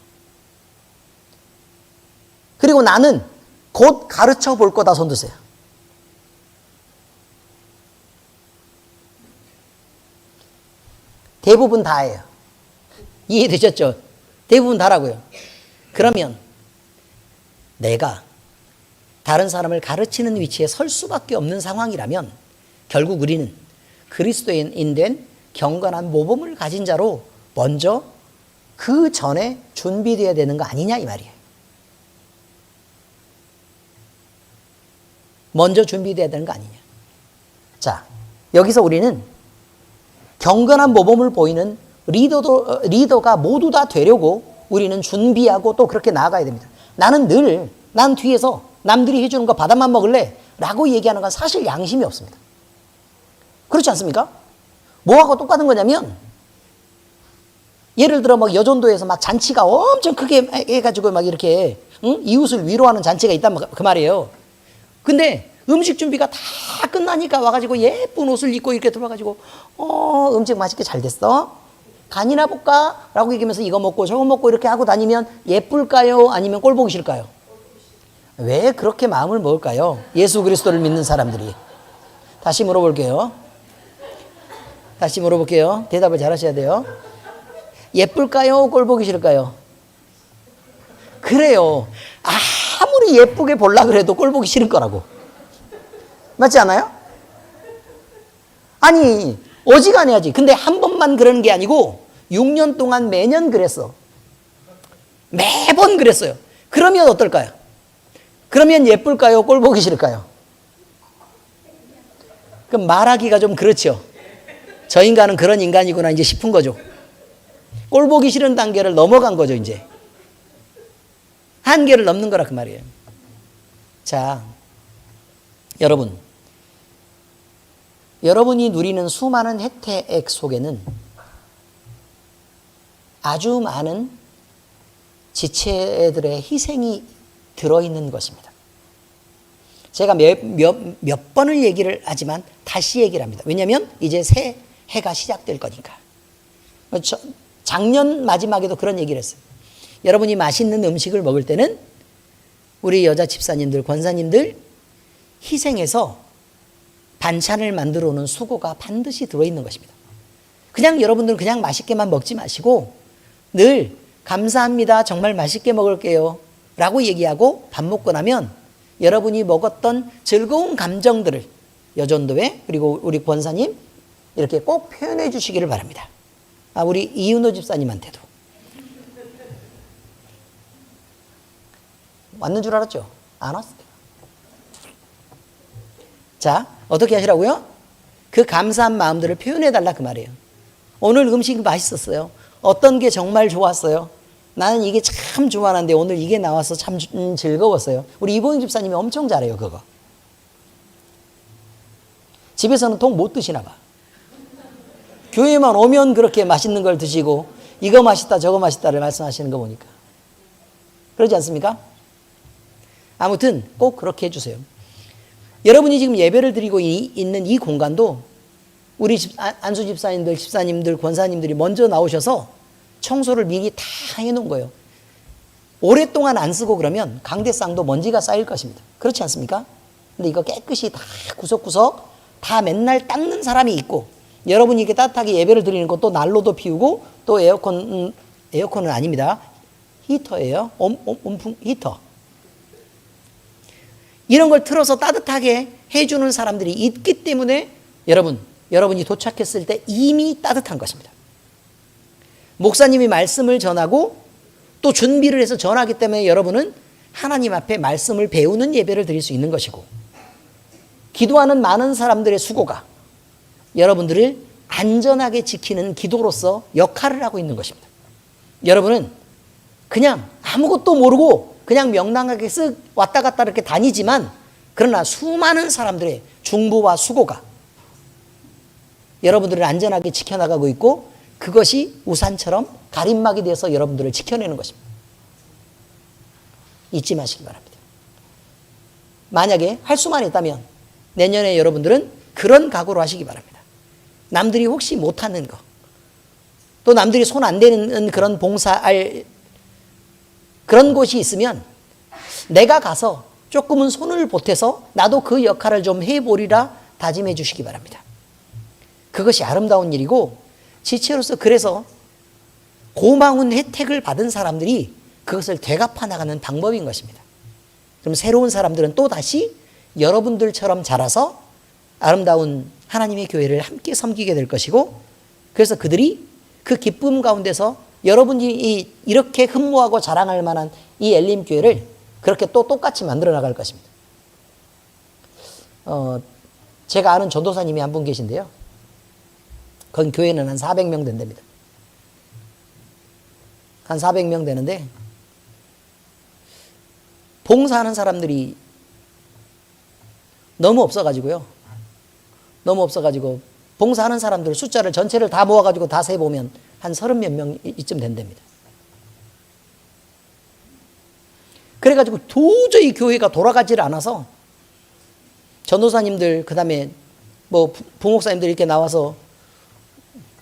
그리고 나는 곧 가르쳐 볼 거다. 손 드세요. 대부분 다예요. 이해되셨죠? 대부분 다라고요. 그러면 내가 다른 사람을 가르치는 위치에 설 수밖에 없는 상황이라면 결국 우리는 그리스도인 된 경건한 모범을 가진 자로 먼저 그 전에 준비되어야 되는 거 아니냐 이 말이에요. 먼저 준비되어야 되는 거 아니냐. 자, 여기서 우리는 경건한 모범을 보이는 리더가 모두 다 되려고 우리는 준비하고 또 그렇게 나아가야 됩니다. 난 뒤에서 남들이 해주는 거 받아만 먹을래? 라고 얘기하는 건 사실 양심이 없습니다. 그렇지 않습니까? 뭐하고 똑같은 거냐면, 예를 들어 막 여전도에서 막 잔치가 엄청 크게 해가지고 막 이렇게 이웃을 위로하는 잔치가 있단 그 말이에요. 근데 음식 준비가 다 끝나니까 와가지고 예쁜 옷을 입고 이렇게 들어와가지고 음식 맛있게 잘 됐어? 간이나 볼까? 라고 얘기하면서 이거 먹고 저거 먹고 이렇게 하고 다니면 예쁠까요? 아니면 꼴 보기 싫을까요? 왜 그렇게 마음을 먹을까요? 예수 그리스도를 믿는 사람들이. 다시 물어볼게요. 대답을 잘 하셔야 돼요. 예쁠까요? 꼴 보기 싫을까요? 그래요. 아무리 예쁘게 보려고 그래도 꼴 보기 싫을 거라고. 맞지 않아요? 아니, 어지간해야지. 근데 한 번만 그러는 게 아니고 6년 동안 매년 그랬어. 매번 그랬어요. 그러면 어떨까요? 그러면 예쁠까요? 꼴 보기 싫을까요? 그럼 말하기가 좀 그렇죠. 저 인간은 그런 인간이구나 이제 싶은 거죠. 꼴 보기 싫은 단계를 넘어간 거죠, 이제. 한계를 넘는 거라 그 말이에요. 자, 여러분이 누리는 수많은 혜택 속에는 아주 많은 지체들의 희생이 들어있는 것입니다. 제가 몇 번을 얘기를 하지만 다시 얘기를 합니다. 왜냐하면 이제 새 해가 시작될 거니까. 작년 마지막에도 그런 얘기를 했어요. 여러분이 맛있는 음식을 먹을 때는 우리 여자 집사님들, 권사님들 희생해서 반찬을 만들어 오는 수고가 반드시 들어있는 것입니다. 그냥 여러분들은 그냥 맛있게만 먹지 마시고 늘 감사합니다. 정말 맛있게 먹을게요. 라고 얘기하고 밥 먹고 나면 여러분이 먹었던 즐거운 감정들을 여전도회 그리고 우리 권사님 이렇게 꼭 표현해 주시기를 바랍니다. 우리 이윤호 집사님한테도. 왔는 줄 알았죠? 안 왔어요. 자, 어떻게 하시라고요? 그 감사한 마음들을 표현해 달라 그 말이에요. 오늘 음식이 맛있었어요. 어떤 게 정말 좋았어요. 나는 이게 참 좋아하는데 오늘 이게 나와서 참 즐거웠어요. 우리 이보영 집사님이 엄청 잘해요, 그거. 집에서는 통 못 드시나 봐. 교회만 오면 그렇게 맛있는 걸 드시고 이거 맛있다 저거 맛있다를 말씀하시는 거 보니까. 그러지 않습니까? 아무튼 꼭 그렇게 해주세요. 여러분이 지금 예배를 드리고 있는 이 공간도 우리 안수 집사님들, 집사님들, 권사님들이 먼저 나오셔서 청소를 미리 다 해놓은 거예요. 오랫동안 안 쓰고 그러면 강대상도 먼지가 쌓일 것입니다. 그렇지 않습니까? 근데 이거 깨끗이 다 구석구석 다 맨날 닦는 사람이 있고 여러분이 이렇게 따뜻하게 예배를 드리는 것도 난로도 피우고 또 에어컨은 아닙니다. 히터예요. 온풍 히터. 이런 걸 틀어서 따뜻하게 해주는 사람들이 있기 때문에 여러분이 도착했을 때 이미 따뜻한 것입니다. 목사님이 말씀을 전하고 또 준비를 해서 전하기 때문에 여러분은 하나님 앞에 말씀을 배우는 예배를 드릴 수 있는 것이고 기도하는 많은 사람들의 수고가 여러분들을 안전하게 지키는 기도로서 역할을 하고 있는 것입니다. 여러분은 그냥 아무것도 모르고 그냥 명랑하게 쓱 왔다 갔다 이렇게 다니지만 그러나 수많은 사람들의 중보와 수고가 여러분들을 안전하게 지켜나가고 있고 그것이 우산처럼 가림막이 돼서 여러분들을 지켜내는 것입니다. 잊지 마시기 바랍니다. 만약에 할 수만 있다면 내년에 여러분들은 그런 각오로 하시기 바랍니다. 남들이 혹시 못하는 거, 또 남들이 손 안 대는 그런 봉사할 그런 곳이 있으면 내가 가서 조금은 손을 보태서 나도 그 역할을 좀 해보리라 다짐해 주시기 바랍니다. 그것이 아름다운 일이고 지체로서 그래서 고마운 혜택을 받은 사람들이 그것을 되갚아 나가는 방법인 것입니다. 그럼 새로운 사람들은 또다시 여러분들처럼 자라서 아름다운 하나님의 교회를 함께 섬기게 될 것이고 그래서 그들이 그 기쁨 가운데서 여러분이 이렇게 흠모하고 자랑할 만한 이 엘림교회를 그렇게 또 똑같이 만들어 나갈 것입니다. 제가 아는 전도사님이 한 분 계신데요. 그 교회는 한 400명 된답니다. 한 400명 되는데 봉사하는 사람들이 너무 없어가지고요. 너무 없어가지고 봉사하는 사람들 숫자를 전체를 다 모아가지고 다 세보면 한 30몇 명 이쯤 된답니다. 그래가지고 도저히 교회가 돌아가지를 않아서 전도사님들 그다음에 뭐 부목사님들 이렇게 나와서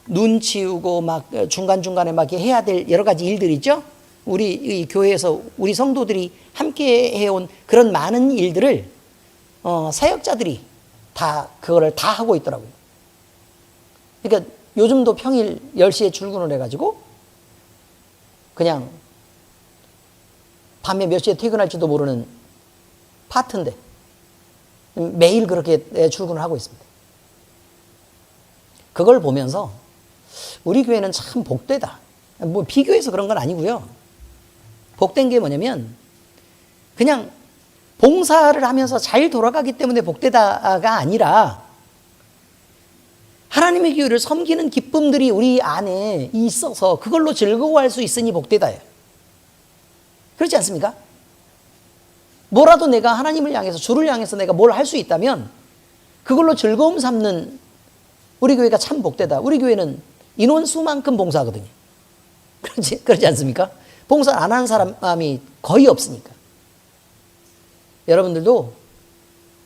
눈 치우고 막 중간중간에 막 해야 될 여러 가지 일들이 있죠. 우리 이 교회에서 우리 성도들이 함께 해온 그런 많은 일들을 사역자들이 다 그거를 다 하고 있더라고요. 그러니까 요즘도 평일 10시에 출근을 해가지고 그냥 밤에 몇 시에 퇴근할지도 모르는 파트인데 매일 그렇게 출근을 하고 있습니다. 그걸 보면서 우리 교회는 참 복되다. 뭐 비교해서 그런 건 아니고요. 복된 게 뭐냐면 그냥 봉사를 하면서 잘 돌아가기 때문에 복되다가 아니라 하나님의 교회를 섬기는 기쁨들이 우리 안에 있어서 그걸로 즐거워할 수 있으니 복되다예요. 그렇지 않습니까? 뭐라도 내가 하나님을 향해서 주를 향해서 내가 뭘 할 수 있다면 그걸로 즐거움 삼는 우리 교회가 참 복되다. 우리 교회는 인원수만큼 봉사하거든요. 그렇지 않습니까? 봉사 안 하는 사람이 거의 없으니까. 여러분들도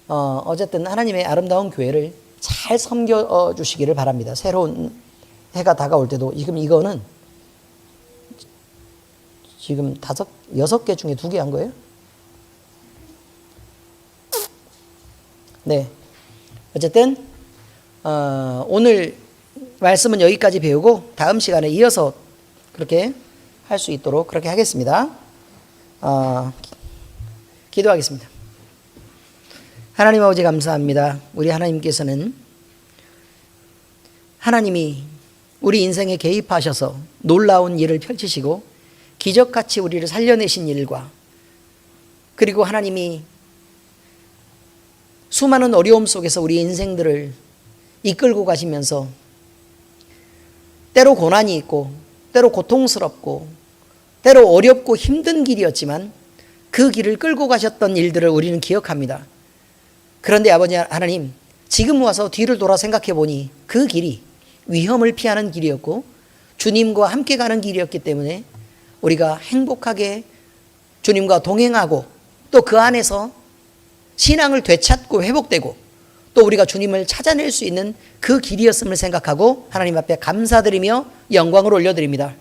어쨌든 하나님의 아름다운 교회를 잘 섬겨 주시기를 바랍니다. 새로운 해가 다가올 때도 지금 이거는 지금 6개 중에 2개 한 거예요? 네. 어쨌든 오늘 말씀은 여기까지 배우고 다음 시간에 이어서 그렇게 할 수 있도록 그렇게 하겠습니다. 기도하겠습니다. 하나님 아버지 감사합니다. 우리 하나님께서는 하나님이 우리 인생에 개입하셔서 놀라운 일을 펼치시고 기적같이 우리를 살려내신 일과 그리고 하나님이 수많은 어려움 속에서 우리 인생들을 이끌고 가시면서 때로 고난이 있고 때로 고통스럽고 때로 어렵고 힘든 길이었지만 그 길을 끌고 가셨던 일들을 우리는 기억합니다. 그런데 아버지 하나님, 지금 와서 뒤를 돌아 생각해 보니 그 길이 위험을 피하는 길이었고 주님과 함께 가는 길이었기 때문에 우리가 행복하게 주님과 동행하고 또 그 안에서 신앙을 되찾고 회복되고 또 우리가 주님을 찾아낼 수 있는 그 길이었음을 생각하고 하나님 앞에 감사드리며 영광을 올려드립니다.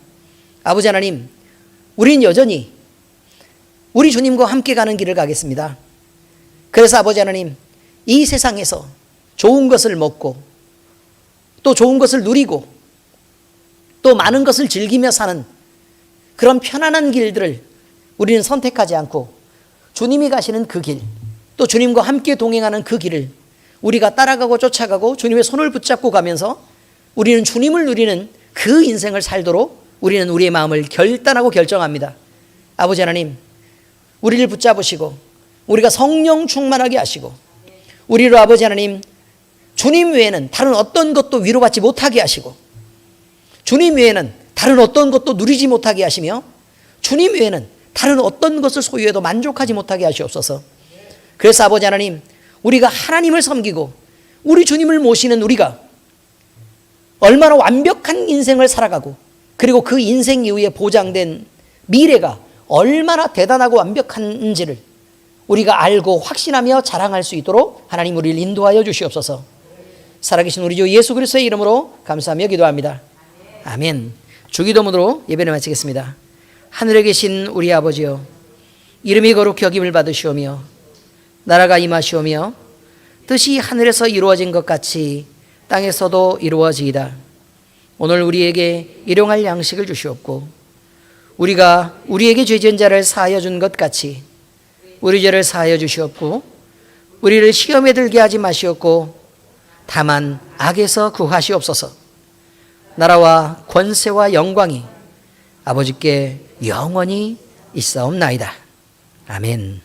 아버지 하나님, 우린 여전히 우리 주님과 함께 가는 길을 가겠습니다. 그래서 아버지 하나님, 이 세상에서 좋은 것을 먹고 또 좋은 것을 누리고 또 많은 것을 즐기며 사는 그런 편안한 길들을 우리는 선택하지 않고 주님이 가시는 그 길, 또 주님과 함께 동행하는 그 길을 우리가 따라가고 쫓아가고 주님의 손을 붙잡고 가면서 우리는 주님을 누리는 그 인생을 살도록 우리는 우리의 마음을 결단하고 결정합니다. 아버지 하나님, 우리를 붙잡으시고 우리가 성령 충만하게 하시고 우리로 아버지 하나님, 주님 외에는 다른 어떤 것도 위로받지 못하게 하시고 주님 외에는 다른 어떤 것도 누리지 못하게 하시며 주님 외에는 다른 어떤 것을 소유해도 만족하지 못하게 하시옵소서. 그래서 아버지 하나님, 우리가 하나님을 섬기고 우리 주님을 모시는 우리가 얼마나 완벽한 인생을 살아가고 그리고 그 인생 이후에 보장된 미래가 얼마나 대단하고 완벽한지를 우리가 알고 확신하며 자랑할 수 있도록 하나님 우리를 인도하여 주시옵소서. 살아계신 우리 주 예수 그리스도의 이름으로 감사하며 기도합니다. 아멘. 주기도문으로 예배를 마치겠습니다. 하늘에 계신 우리 아버지여, 이름이 거룩히 여김을 받으시오며 나라가 임하시오며 뜻이 하늘에서 이루어진 것 같이 땅에서도 이루어지이다. 오늘 우리에게 일용할 양식을 주시옵고 우리가 우리에게 죄 지은 자를 사하여 준 것 같이 우리 죄를 사하여 주시옵고 우리를 시험에 들게 하지 마시옵고 다만 악에서 구하시옵소서. 나라와 권세와 영광이 아버지께 영원히 있사옵나이다. 아멘.